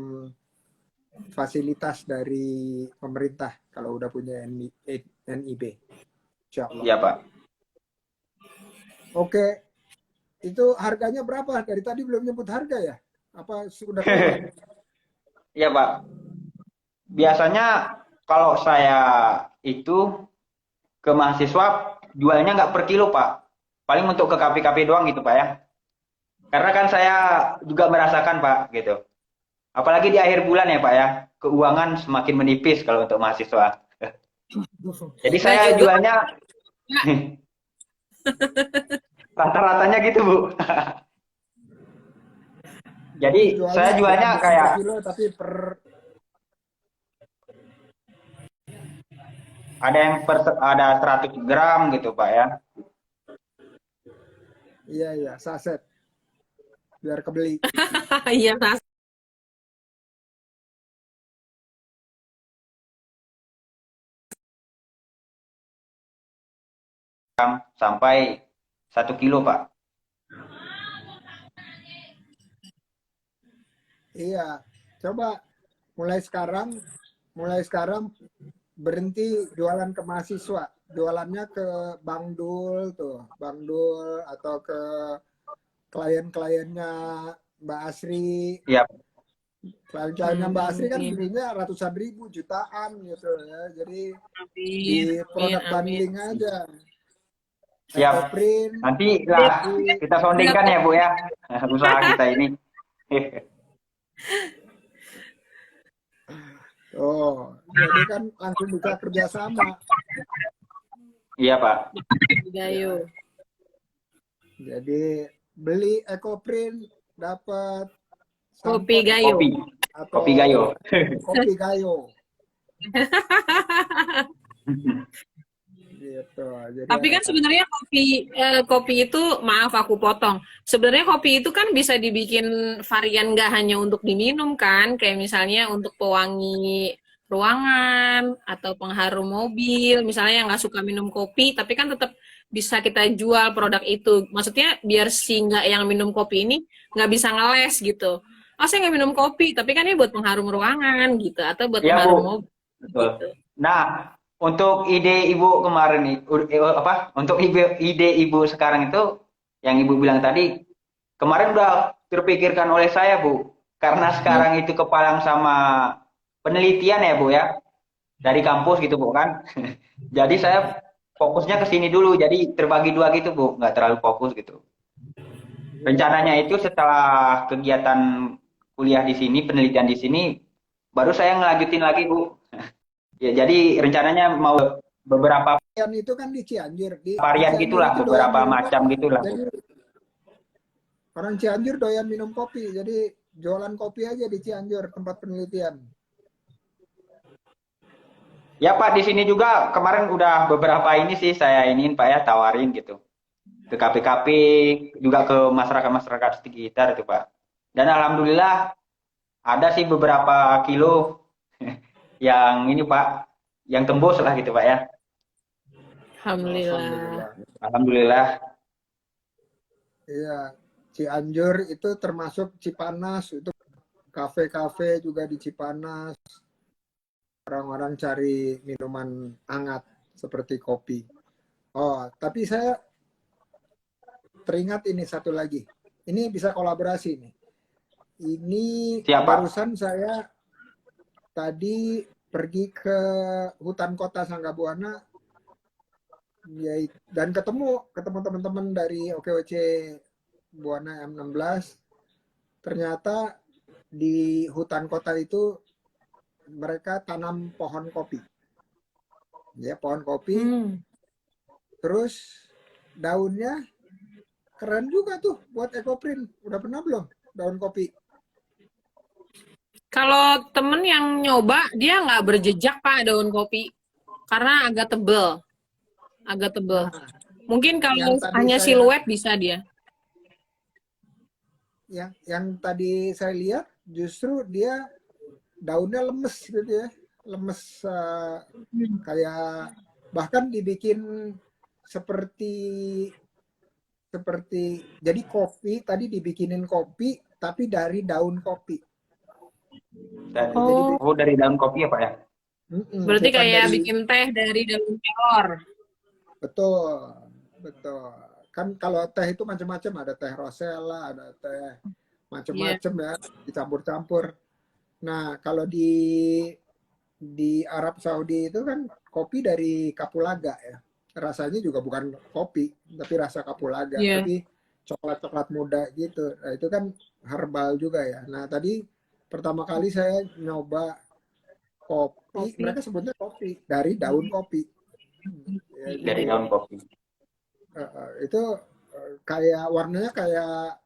fasilitas dari pemerintah kalau udah punya NIB. Insyaallah. Iya Pak. Oke. Itu harganya berapa? Dari tadi belum nyebut harga ya? Apa sudah keluar? Iya Pak. Biasanya kalau saya itu ke mahasiswa jualnya nggak per kilo Pak. Paling untuk ke KP-KP doang gitu Pak ya. Karena kan saya juga merasakan Pak gitu. Apalagi di akhir bulan ya Pak ya. Keuangan semakin menipis kalau untuk mahasiswa. Jadi saya jualnya Rata-ratanya gitu, Bu. Tapi Jadi jualnya saya bukan jualnya per kayak kilo tapi per, ada yang ada 100 gram gitu, Pak ya. iya iya, saset biar kebeli. Iya, Mas. Sampai 1 kilo, Pak. Iya, coba mulai sekarang, mulai sekarang berhenti jualan ke mahasiswa, jualannya ke Bang Dul tuh, Bang Dul atau ke klien-kliennya Mbak Asri. Iya, Klien-kliennya Mbak Asri kan Amin. belinya ratusan ribu, jutaan gitu ya. Jadi di Amin. Amin. produk Amin. bundling aja, siap. Ecoprint, Nanti lah Sip. nanti kita Siap. soundingkan ya, Bu ya. Usaha kita ini. oh, jadi kan langsung bisa kerjasama. Iya, Pak. Gayo. Ya, jadi beli Ecoprint dapat Kopi sampo Gayo. Kopi. Kopi atau Gayo. kopi gayo gitu. Jadi Tapi ada kan sebenarnya kopi itu, maaf aku potong. Sebenarnya kopi itu kan bisa dibikin varian nggak hanya untuk diminum kan, kayak misalnya untuk pewangi ruangan atau pengharum mobil. Misalnya yang nggak suka minum kopi, tapi kan tetap bisa kita jual produk itu. Maksudnya biar si nggak yang minum kopi ini nggak bisa ngeles gitu. Oh, saya nggak minum kopi, tapi kan ini buat pengharum ruangan gitu, atau buat Iya, Bu. pengharum mobil Betul. gitu. Nah, untuk ide Ibu kemarin nih, apa? Untuk ide Ibu sekarang itu yang Ibu bilang tadi, kemarin udah terpikirkan oleh saya, Bu. Karena Hmm. sekarang itu kepalang sama penelitian ya, Bu ya. Dari kampus gitu, Bu kan. Jadi saya fokusnya ke sini dulu. Jadi terbagi dua gitu, Bu. Nggak terlalu fokus gitu. Rencananya itu setelah kegiatan kuliah di sini, penelitian di sini, baru saya ngelanjutin lagi, Bu. Ya, jadi rencananya mau beberapa yang itu kan di Cianjur, di varian Cianjur gitulah, itu doyan beberapa minum macam kopi. gitulah, Bu. Jadi orang Cianjur doyan minum kopi. Jadi jualan kopi aja di Cianjur tempat penelitian. Ya, Pak, di sini juga kemarin udah beberapa ini sih saya iniin, Pak ya, tawarin gitu. Ke kafe-kafe, juga ke masyarakat-masyarakat sekitar itu, Pak. Dan alhamdulillah ada sih beberapa kilo yang ini, Pak, yang tembus lah gitu, Pak ya. Alhamdulillah. Alhamdulillah. Alhamdulillah. Iya, Cianjur itu termasuk Cipanas, itu kafe-kafe juga di Cipanas. Orang-orang cari minuman hangat seperti kopi. Oh, tapi saya teringat ini satu lagi. Ini bisa kolaborasi nih. Ini Siapa? barusan saya tadi pergi ke hutan kota Sanggabuana ya, dan ketemu teman-teman dari OKOC Buana M16. Ternyata di hutan kota itu mereka tanam pohon kopi. Ya, pohon kopi. Terus daunnya keren juga tuh buat Ecoprint. Udah pernah belum daun kopi? Kalau temen yang nyoba, dia nggak berjejak Pak daun kopi. Karena agak tebel. Agak tebel. Nah, Mungkin yang kalau tadi hanya saya siluet bisa dia. yang tadi saya lihat justru dia daunnya lemes gitu ya. Lemes kayak bahkan dibikin seperti jadi kopi tadi dibikinin kopi tapi dari daun kopi. Dan, Jadi Oh, dari daun kopi ya, Pak ya? berarti bukan kayak dari bikin teh dari daun kelor. betul betul kan kalau teh itu macam-macam, ada teh rosella, ada teh Iya. macam-macam ya, dicampur-campur. Nah kalau di Arab Saudi itu kan kopi dari kapulaga ya, rasanya juga bukan kopi tapi rasa kapulaga, Iya. tapi coklat-coklat muda gitu. Nah, itu kan herbal juga ya. Nah tadi pertama kali saya nyoba kopi, Kopi. mereka sebutnya kopi dari daun kopi. Ya, Dari jadi daun kopi. itu kayak warnanya kayak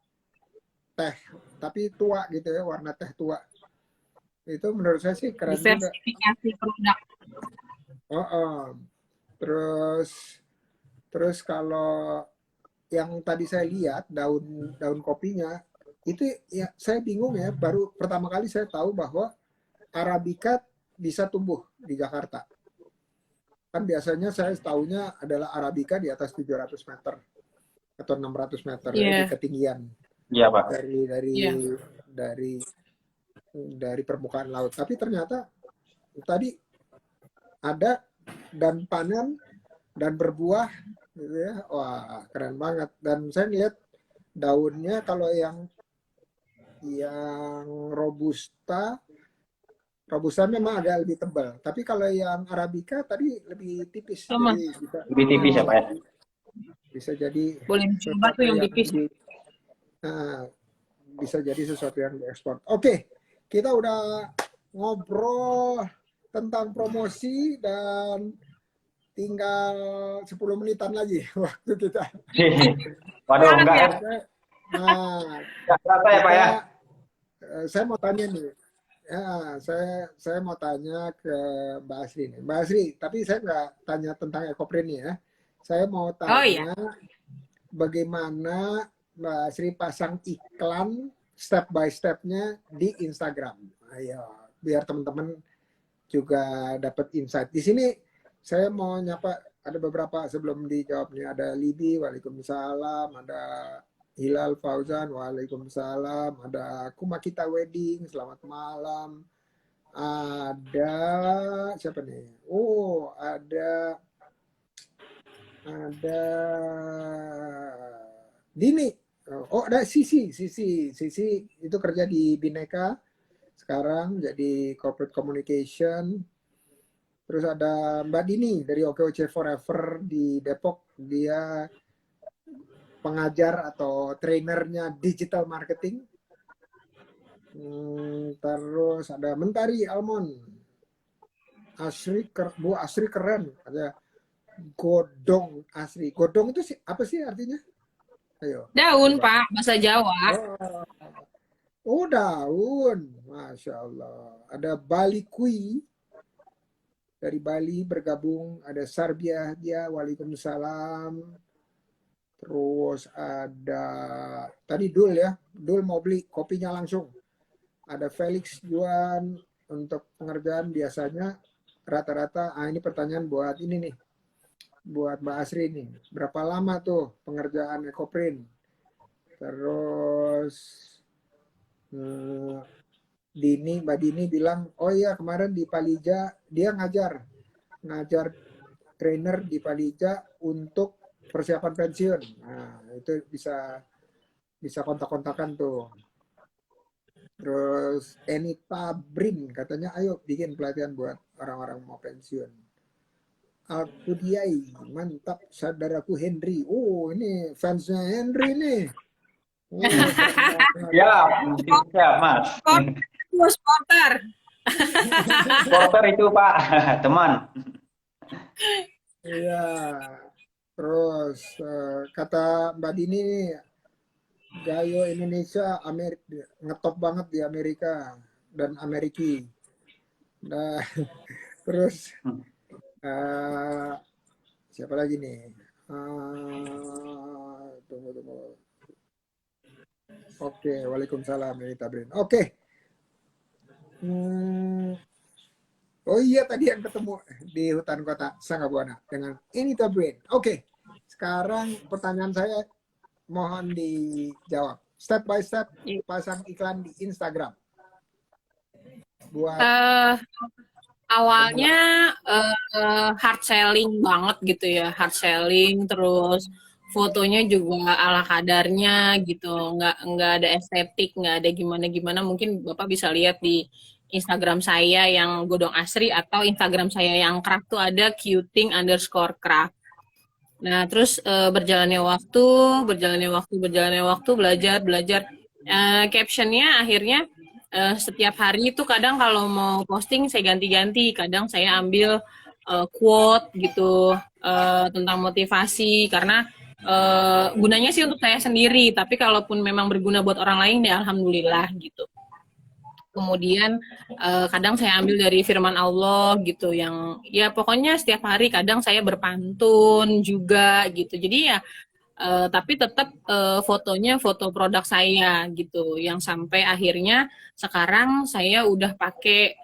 teh, tapi tua gitu ya, warna teh tua. Itu menurut saya sih keren juga. Diversifikasi produk. Oh, oh. Terus terus kalau yang tadi saya lihat daun daun kopinya itu ya saya bingung ya, baru pertama kali saya tahu bahwa Arabica bisa tumbuh di Jakarta. Kan biasanya saya tahunya adalah Arabica di atas 700 meter atau 600 meter ya di Iya, ketinggian Iya, Pak. iya. dari dari permukaan laut. Tapi ternyata tadi ada dan panen dan berbuah gitu ya. Wah, keren banget. Dan saya lihat daunnya kalau yang robusta robusta memang agak lebih tebal. Tapi kalau yang arabica tadi lebih tipis. Sama. Jadi bisa Lebih tipis ya, Pak ya? bisa jadi Boleh dicoba tuh sesuatu yang yang tipis. nah, bisa jadi sesuatu yang diekspor. Oke, kita udah ngobrol tentang promosi dan tinggal 10 menitan lagi waktu kita. Waduh, enggak ya? Nah, Enggak terasa ya, Pak ya? saya mau tanya nih. Ya, saya mau tanya ke Mbak Asri nih. Mbak Asri, tapi saya nggak tanya tentang Ekoprin ya. Saya mau Oh iya. tanya bagaimana Mbak Asri pasang iklan step by step-nya di Instagram. Ayo, biar teman-teman juga dapat insight. Di sini saya mau nyapa ada beberapa sebelum dijawabnya. Ada Libi, waalaikumsalam. Ada Hilal Fauzan, waalaikumsalam. Ada Kumakita Wedding, selamat malam. Ada siapa nih? Oh, ada Dini. Oh, ada Sisi itu kerja di Bineka sekarang jadi corporate communication. Terus ada Mbak Dini dari OKOC Forever di Depok. Dia pengajar atau trainernya digital marketing. Terus ada Mentari Almond. Bu Asri keren. Ada Godong Asri. Godong itu apa sih artinya? Ayo. Daun, Coba. Pak, bahasa Jawa. Oh, daun. Masya Allah. Ada Bali Kui. Dari Bali bergabung. Ada Sarbia dia. Waalaikumsalam. Terus ada tadi Dul ya. Dul mau beli kopinya langsung. Ada Felix Juan untuk pengerjaan biasanya rata-rata. Ini pertanyaan buat ini nih. Buat Mbak Asri nih. Berapa lama tuh pengerjaan Ekoprin? Terus Mbak Dini bilang, oh iya kemarin di Palija dia ngajar trainer di Palija untuk persiapan pensiun. Nah, itu bisa kontak-kontakan tuh. Terus Enita Brin katanya, ayo bikin pelatihan buat orang-orang mau pensiun. Aku Diai, mantap saudaraku Henry. Oh, ini fansnya Henry nih. Ya, siap, Mas. Supporter. Supporter itu, Pak. Teman. Iya. Terus kata Mbak Dini nih, Gayo Indonesia ngetop banget di Amerika dan Ameriki. Nah, terus siapa lagi nih? Tunggu. Oke, waalaikumsalam Anita Brin. Oke. Oh iya tadi yang ketemu di hutan kota Sanggabuana dengan Anita Brin. Oke. Sekarang pertanyaan saya mohon dijawab. Step by step pasang iklan di Instagram. Buat awalnya hard selling banget gitu ya, hard selling, terus fotonya juga ala kadarnya gitu, nggak ada estetik, nggak ada gimana-gimana. Mungkin Bapak bisa lihat di Instagram saya yang Godong Asri atau Instagram saya yang craft tuh ada cuting_craft. Nah, terus berjalannya waktu, belajar. Captionnya akhirnya setiap hari itu kadang kalau mau posting saya ganti-ganti. Kadang saya ambil quote gitu tentang motivasi karena gunanya sih untuk saya sendiri, tapi kalaupun memang berguna buat orang lain ya alhamdulillah gitu. Kemudian kadang saya ambil dari firman Allah gitu yang ya pokoknya setiap hari kadang saya berpantun juga gitu. Jadi ya tapi tetap fotonya foto produk saya gitu yang sampai akhirnya sekarang saya udah pakai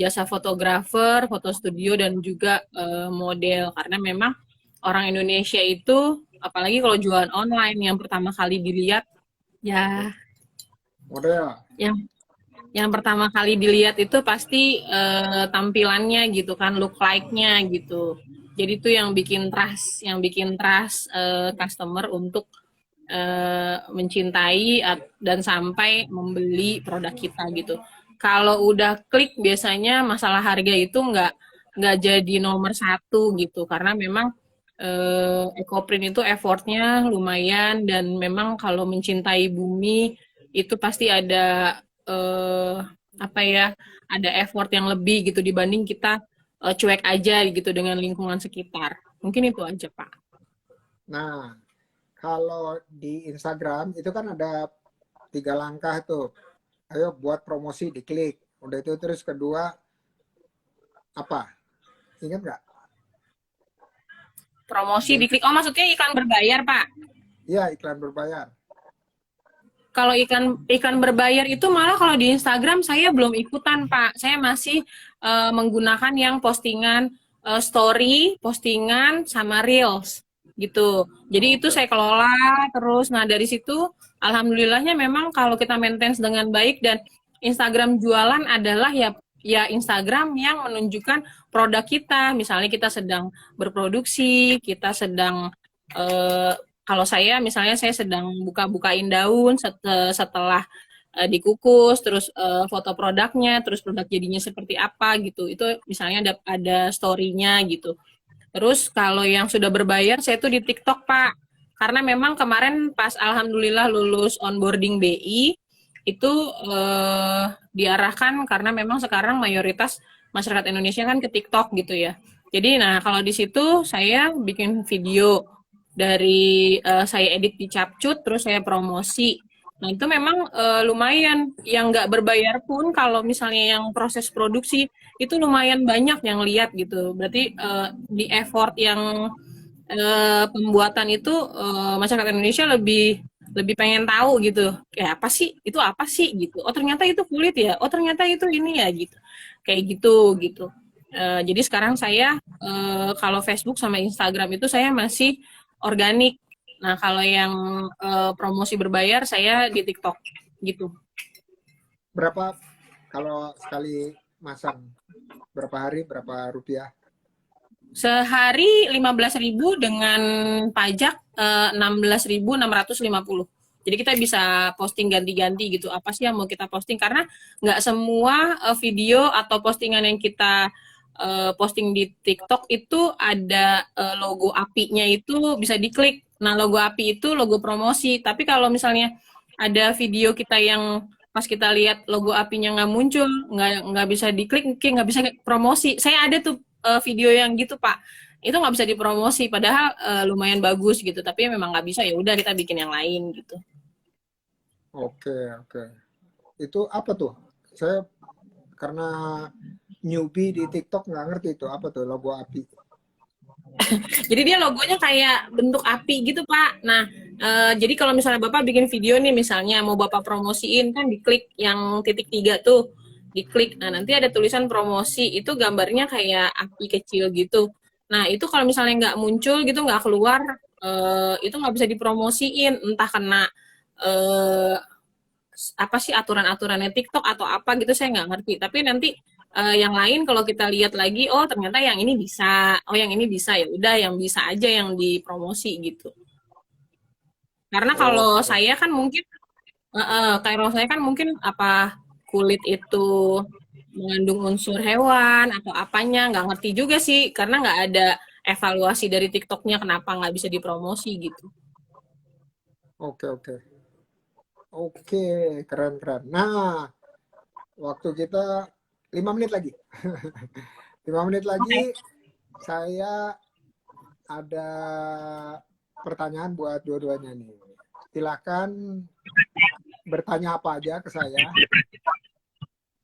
jasa fotografer, foto studio dan juga model karena memang orang Indonesia itu apalagi kalau jualan online yang pertama kali dilihat ya Model. yang yang pertama kali dilihat itu pasti tampilannya gitu kan, look like-nya gitu. Jadi itu yang bikin trust customer untuk mencintai dan sampai membeli produk kita gitu. Kalau udah klik biasanya masalah harga itu nggak jadi nomor satu gitu karena memang Ecoprint itu effortnya lumayan dan memang kalau mencintai bumi itu pasti ada apa ya ada effort yang lebih gitu dibanding kita cuek aja gitu dengan lingkungan sekitar. Mungkin itu aja Pak. Nah, kalau di Instagram itu kan ada 3 langkah tuh. Ayo buat promosi, diklik. Udah itu terus kedua apa? Ingat nggak? Promosi Udah itu. diklik. Oh maksudnya iklan berbayar Pak? Iya, iklan berbayar. Kalau iklan berbayar itu malah kalau di Instagram saya belum ikutan Pak. Saya masih menggunakan yang postingan story, postingan sama reels gitu. Jadi itu Oke. saya kelola terus. Nah dari situ alhamdulillahnya memang kalau kita maintain dengan baik dan Instagram jualan adalah ya Instagram yang menunjukkan produk kita. Misalnya kita sedang berproduksi, kita sedang eh, kalau misalnya saya sedang buka-bukain daun setelah dikukus, terus foto produknya, terus produk jadinya seperti apa gitu. Itu misalnya ada story-nya gitu. Terus kalau yang sudah berbayar, saya tuh di TikTok, Pak. Karena memang kemarin pas alhamdulillah lulus onboarding BI, itu diarahkan karena memang sekarang mayoritas masyarakat Indonesia kan ke TikTok gitu ya. Jadi nah kalau di situ saya bikin video dari saya edit di Capcut, terus saya promosi. Nah itu memang lumayan yang nggak berbayar pun kalau misalnya yang proses produksi itu lumayan banyak yang lihat gitu. Berarti di effort yang pembuatan itu masyarakat Indonesia lebih lebih pengen tahu gitu. Kayak apa sih? Itu apa sih gitu. Oh ternyata itu kulit ya. Oh ternyata itu ini ya gitu. Kayak gitu gitu. Jadi sekarang saya kalau Facebook sama Instagram itu saya masih organik. Nah kalau yang promosi berbayar saya di TikTok gitu. Berapa kalau sekali masang? Berapa hari, berapa rupiah? Sehari 15.000 dengan pajak 16.650. Jadi kita bisa posting ganti-ganti gitu. Apa sih yang mau kita posting? Karena nggak semua video atau postingan yang kita posting di TikTok itu ada logo apinya itu bisa diklik. Nah logo api itu logo promosi. Tapi kalau misalnya ada video kita yang pas kita lihat logo apinya nggak muncul, nggak bisa diklik, mungkin nggak bisa promosi. Saya ada tuh video yang gitu Pak itu nggak bisa dipromosi padahal lumayan bagus gitu tapi memang nggak bisa ya udah kita bikin yang lain gitu. Oke, oke. Itu apa tuh? Saya karena newbie di TikTok nggak ngerti itu apa tuh logo api. Jadi dia logonya kayak bentuk api gitu Pak. Nah jadi kalau misalnya Bapak bikin video nih misalnya mau Bapak promosiin kan diklik yang titik 3 tuh diklik. Nah nanti ada tulisan promosi itu gambarnya kayak api kecil gitu. Nah itu kalau misalnya nggak muncul gitu nggak keluar itu nggak bisa dipromosiin entah kena eh, apa sih aturan-aturannya TikTok atau apa gitu saya nggak ngerti. Tapi nanti yang lain kalau kita lihat lagi, oh ternyata yang ini bisa, oh yang ini bisa ya udah yang bisa aja yang dipromosi gitu. Karena kalau Oke. saya kan mungkin, kalau saya kan mungkin apa kulit itu mengandung unsur hewan atau apanya nggak ngerti juga sih karena nggak ada evaluasi dari TikToknya kenapa nggak bisa dipromosi gitu. Oke, oke. Oke, keren, keren. Nah, waktu kita 5 menit lagi. 5 menit lagi Oke. saya ada pertanyaan buat dua-duanya nih. Silakan bertanya apa aja ke saya.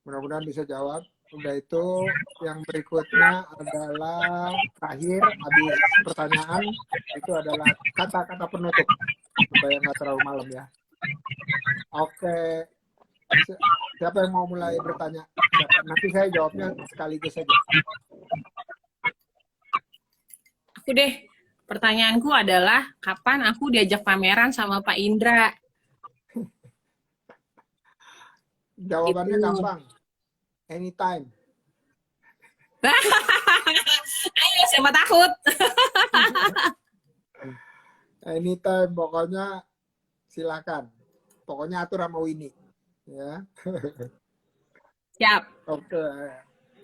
Mudah-mudahan bisa jawab. Udah itu yang berikutnya adalah terakhir habis pertanyaan itu adalah kata-kata penutup supaya nggak terlalu malam ya. Oke, siapa yang mau mulai bertanya? Nanti saya jawabnya sekaligus saja. Aku deh. Pertanyaanku adalah kapan aku diajak pameran sama Pak Indra? Jawabannya Gitu. gampang. Anytime. Ayo, siapa takut? Anytime, pokoknya silakan. Pokoknya atur sama Winnie. Ya. Siap. Oke.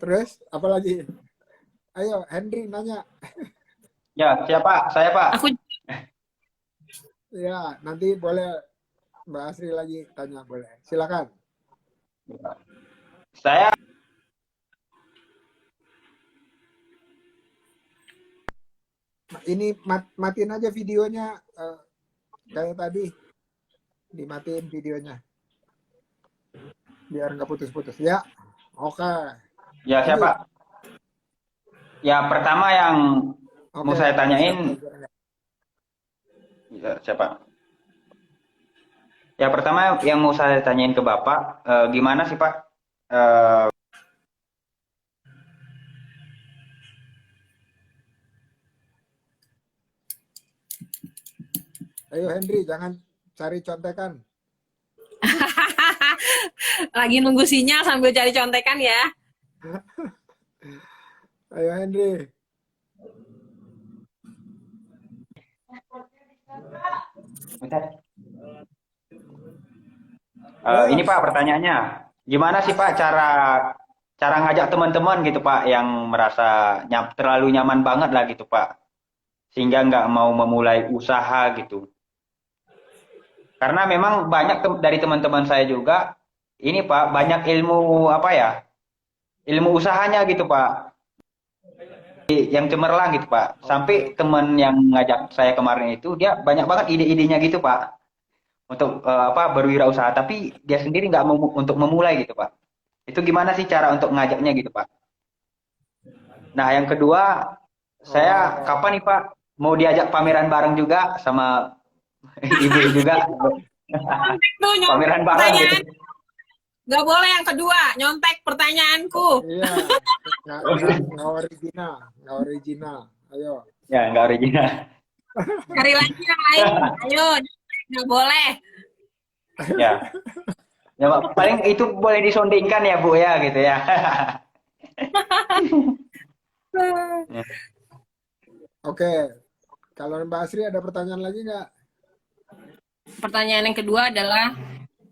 Terus apa lagi? Ayo, Henry nanya. Ya, siapa? Saya, Pak. Aku Ya, nanti boleh Mbak Asri lagi tanya boleh. Silakan. Saya Ini matiin aja videonya kayak tadi. Dimatiin videonya. Biar nggak putus-putus. Ya. Oke. ya Lanjut. siapa? Ya, pertama yang mau Oke. saya tanyain, Siap. ya, siapa? Ya, pertama yang mau saya tanyain ke Bapak, gimana sih, Pak? Ayo Henry, jangan cari contekan. lagi nunggu sinyal sambil cari contekan ya. Ayo Henry. Bentar. Ini Pak pertanyaannya, gimana sih Pak cara cara ngajak teman-teman gitu Pak yang merasa terlalu nyaman banget lah gitu Pak, sehingga nggak mau memulai usaha gitu. Karena memang banyak dari teman-teman saya juga ini Pak banyak ilmu apa ya, ilmu usahanya gitu Pak, yang cemerlang gitu Pak. Sampai teman yang ngajak saya kemarin itu dia banyak banget ide-idenya gitu Pak untuk apa berwirausaha, tapi dia sendiri nggak mau untuk memulai gitu Pak. Itu gimana sih cara untuk ngajaknya gitu Pak? Nah yang kedua, saya Oh, kapan nih Pak mau diajak pameran bareng juga sama ibu juga Tuh nyontek pameran bareng gitu. pertanyaan. Gak boleh yang kedua, nyontek pertanyaanku. iya. Nggak original. Nggak original. Ayo. Ya nggak original. Cari lagi yang lain. Ayo, nggak boleh. Ya, ya paling itu boleh disondingkan ya Bu ya gitu ya. Ya. Oke. Kalau Mbak Asri ada pertanyaan lagi nggak? Pertanyaan yang kedua adalah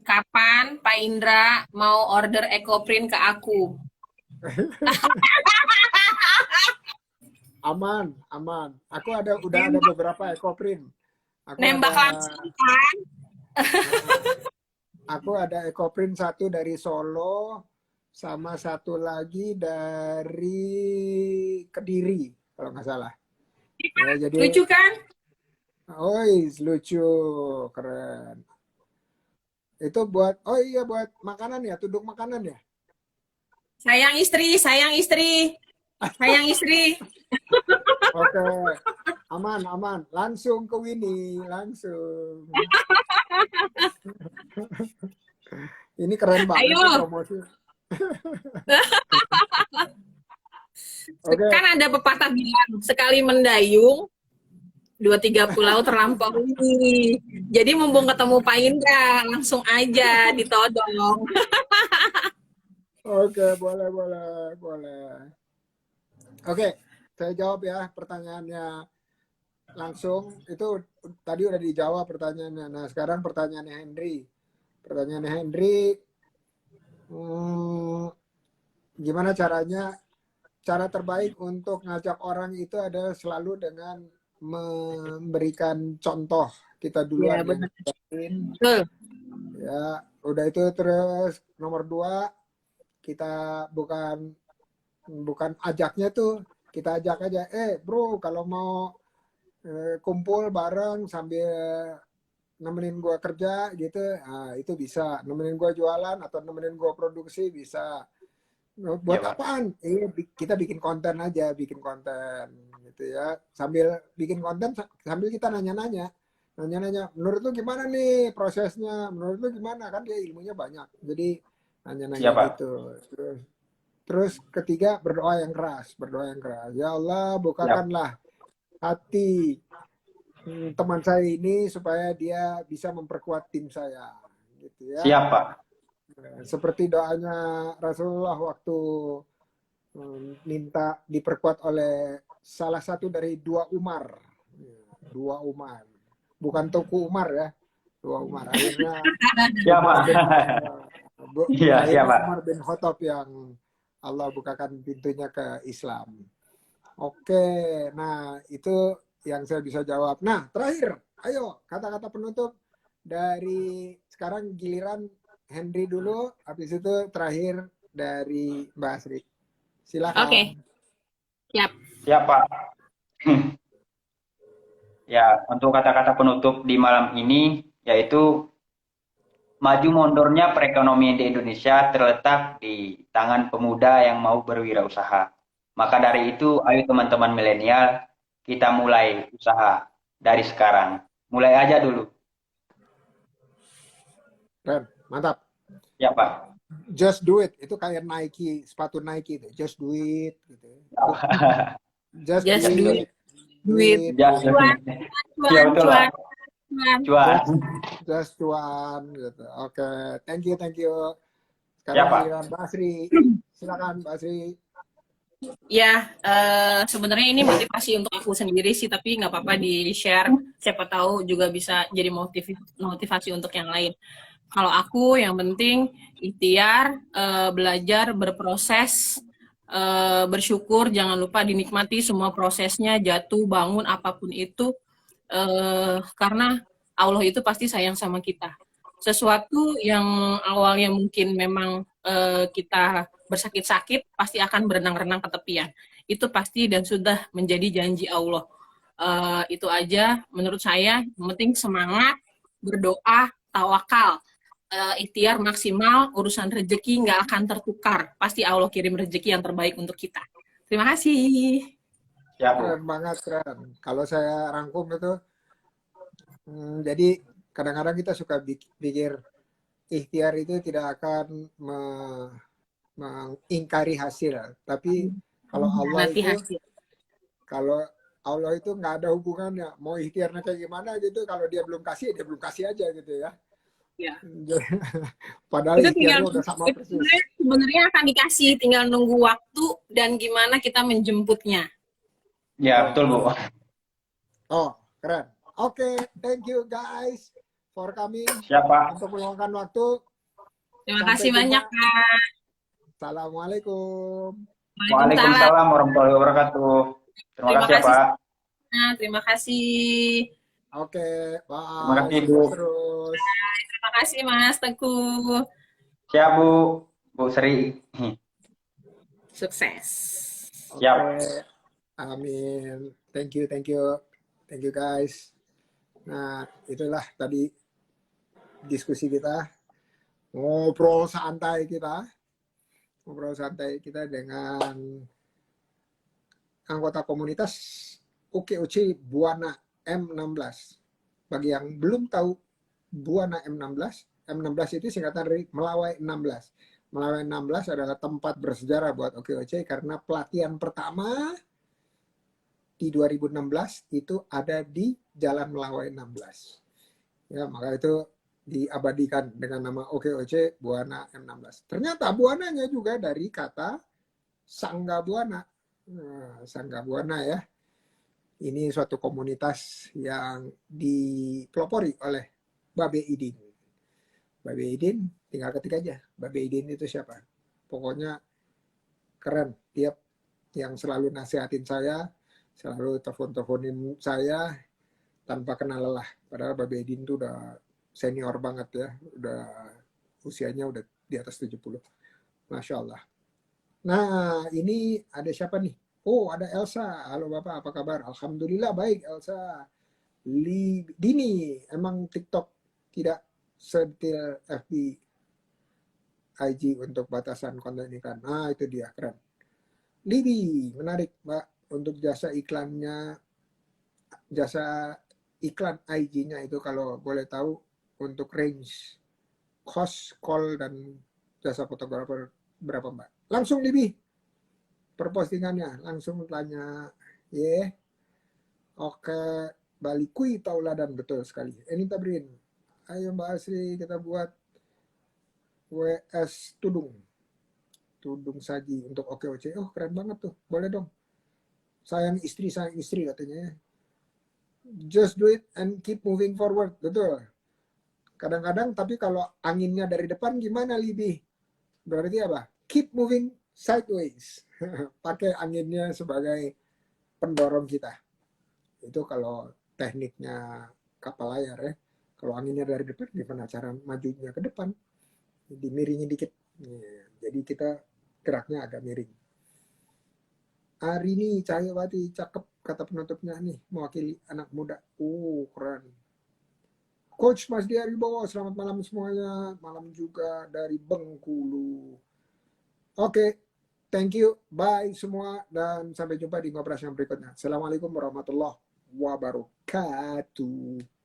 kapan Pak Indra mau order EcoPrint ke aku? Aman, aman. Aku udah ada beberapa EcoPrint. Aku Nembak ada langsung kan? aku ada EcoPrint satu dari Solo sama satu lagi dari Kediri kalau nggak salah. Ya, jadi Lucu kan? lucu, keren. Itu buat buat makanan ya, tudung makanan ya. Sayang istri, sayang istri. Sayang istri. Oke. Aman, aman. Langsung ke Winnie, langsung. Ini keren banget Ayo. sih promosi. Oke. Kan ada pepatah bilang, sekali mendayung, 2-3 pulau terlampaui. Jadi mumpung ketemu Pak Indra, langsung aja ditodong. Oke, boleh, boleh, boleh. Oke, saya jawab ya pertanyaannya langsung. Itu tadi udah dijawab pertanyaannya. Nah, sekarang pertanyaannya Henry. Pertanyaannya Henry, gimana caranya? Cara terbaik untuk ngajak orang itu adalah selalu dengan memberikan contoh. Kita duluan Ya, yang benar. ngajakin. Betul. Ya, udah itu terus nomor 2 kita bukan ajaknya tuh, kita ajak aja, bro kalau mau kumpul bareng sambil nemenin gua kerja gitu, nah, itu bisa nemenin gua jualan atau nemenin gua produksi bisa. Ya Buat Pak. apaan? Kita bikin konten aja, bikin konten gitu ya. Sambil bikin konten sambil kita nanya-nanya. Nanya-nanya, menurut lu gimana nih prosesnya? Menurut lu gimana? Kan dia ilmunya banyak. Jadi nanya-nanya Siap Pak. gitu. Terus ketiga berdoa yang keras, berdoa yang keras. Ya Allah, Siap. bukakanlah hati teman saya ini supaya dia bisa memperkuat tim saya gitu ya. Siap Pak. Seperti doanya Rasulullah waktu minta diperkuat oleh salah satu dari dua Umar, bukan Tuku Umar ya, dua Umar. Akhirnya Siap Umar Pak. bin Iya, siap akhirnya Pak. Umar bin Khattab yang Allah bukakan pintunya ke Islam. Oke, nah itu yang saya bisa jawab. Nah terakhir, ayo kata-kata penutup dari sekarang giliran Henry dulu, habis itu terakhir dari Mbak Asri. Oke, Silakan. siap. Siap Pak. Ya, untuk kata-kata penutup di malam ini yaitu maju mondornya perekonomian di Indonesia terletak di tangan pemuda yang mau berwirausaha. Maka dari itu, ayo teman-teman milenial, kita mulai usaha dari sekarang. Mulai aja dulu. Keren, mantap. Ya, Pak. Just do it. Itu kayak Nike, sepatu Nike itu. Just do it. Gitu. Just do Just do it. it. Do Duit. it. Ya, Gitu. Cuan, ya cuan, betul, Pak. cuan, cuan. Cuan. Just cuan gitu. Oke, thank you, thank you. Ya, Sekarang Pak. giliran Mbak Asri. Silakan Mbak Asri. Ya, sebenarnya ini motivasi untuk aku sendiri sih, tapi nggak apa-apa di-share. Siapa tahu juga bisa jadi motivasi untuk yang lain. Kalau aku yang penting ikhtiar, belajar, berproses, bersyukur, jangan lupa dinikmati semua prosesnya, jatuh, bangun, apapun itu, karena Allah itu pasti sayang sama kita. Sesuatu yang awalnya mungkin memang kita bersakit-sakit, pasti akan berenang-renang ke tepian. Itu pasti dan sudah menjadi janji Allah. Itu aja menurut saya, yang penting semangat, berdoa, tawakal, ikhtiar maksimal, urusan rezeki nggak akan tertukar. Pasti Allah kirim rezeki yang terbaik untuk kita. Terima kasih. Siap, Bu. Keren banget, keren. Kalau saya rangkum itu, jadi kadang-kadang kita suka pikir ikhtiar itu tidak akan mengingkari hasil. Tapi kalau Allah Nanti itu, hasil. kalau Allah itu nggak ada hubungannya. Mau ikhtiarnya kayak gimana gitu, kalau dia belum kasih aja gitu ya. Ya. Padahal Itu ikhtiarnya udah sama persis. sebenarnya akan dikasih, tinggal nunggu waktu dan gimana kita menjemputnya. Ya, betul, Bu. Oh, keren. Oke, thank you guys for coming. Siap, Pak. Untuk meluangkan waktu. Terima Sampai kasih jumpa. banyak, Kak. Assalamualaikum. Waalaikumsalam warahmatullahi wabarakatuh. Terima kasih ya, Pak. Terima kasih. Oke, bye. Terima kasih, Bu. Sukses terus. Terima kasih, Mas Teguh. Siap, Bu. Bu Sri. Sukses. Siap. Oke. Amin. Thank you, thank you. Thank you guys. Nah, itulah tadi diskusi kita. Ngobrol santai kita. Ngobrol santai kita dengan anggota komunitas OKOC Buana M16. Bagi yang belum tahu Buana M16, M16 itu singkatan dari Melawai 16. Melawai 16 adalah tempat bersejarah buat OKOC karena pelatihan pertama di 2016 itu ada di Jalan Melawai 16. Ya, maka itu diabadikan dengan nama OKOC Buana M16. Ternyata Buananya juga dari kata Sangga Buana. Nah, Sangga Buana ya. Ini suatu komunitas yang dipelopori oleh Babe Idin. Babe Idin tinggal ketik aja. Babe Idin itu siapa? Pokoknya keren. Dia yang selalu nasihatin saya, selalu telepon-teleponin saya tanpa kenal lelah. Padahal Babe Idin itu udah senior banget ya. Udah usianya udah di atas 70. Masya Allah. Nah, ini ada siapa nih? Oh, ada Elsa. Halo Bapak, apa kabar? Alhamdulillah baik Elsa. Dini, emang TikTok tidak sedetail FB IG untuk batasan konten iklan. Ah, itu dia, keren. Libi, menarik Mbak. Untuk jasa iklannya, jasa iklan IG-nya itu kalau boleh tahu untuk range cost, call, dan jasa fotografer berapa Mbak? Langsung Libi, per postingannya. Langsung tanya, ya. Yeah. Oke, Balikui tauladan, betul sekali. Enita Brin, ayo Mbak Asri kita buat WS Tudung. Tudung saji untuk OKOC. Oh, keren banget tuh. Boleh dong. Sayang istri katanya ya. Just do it and keep moving forward. Betul. Kadang-kadang tapi kalau anginnya dari depan gimana Libi? Berarti apa? Keep moving sideways. Pakai anginnya sebagai pendorong kita. Itu kalau tekniknya kapal layar ya. Kalau anginnya dari depan gimana cara majunya ke depan? Dimiringin dikit. Jadi kita geraknya agak miring. Arini Cahyawati, cakep kata penutupnya nih, mewakili anak muda. Keren. Coach Mas Diari Bowo, selamat malam semuanya. Malam juga dari Bengkulu. Oke, thank you. Bye semua. Dan sampai jumpa di ngobrol yang berikutnya. Assalamualaikum warahmatullahi wabarakatuh.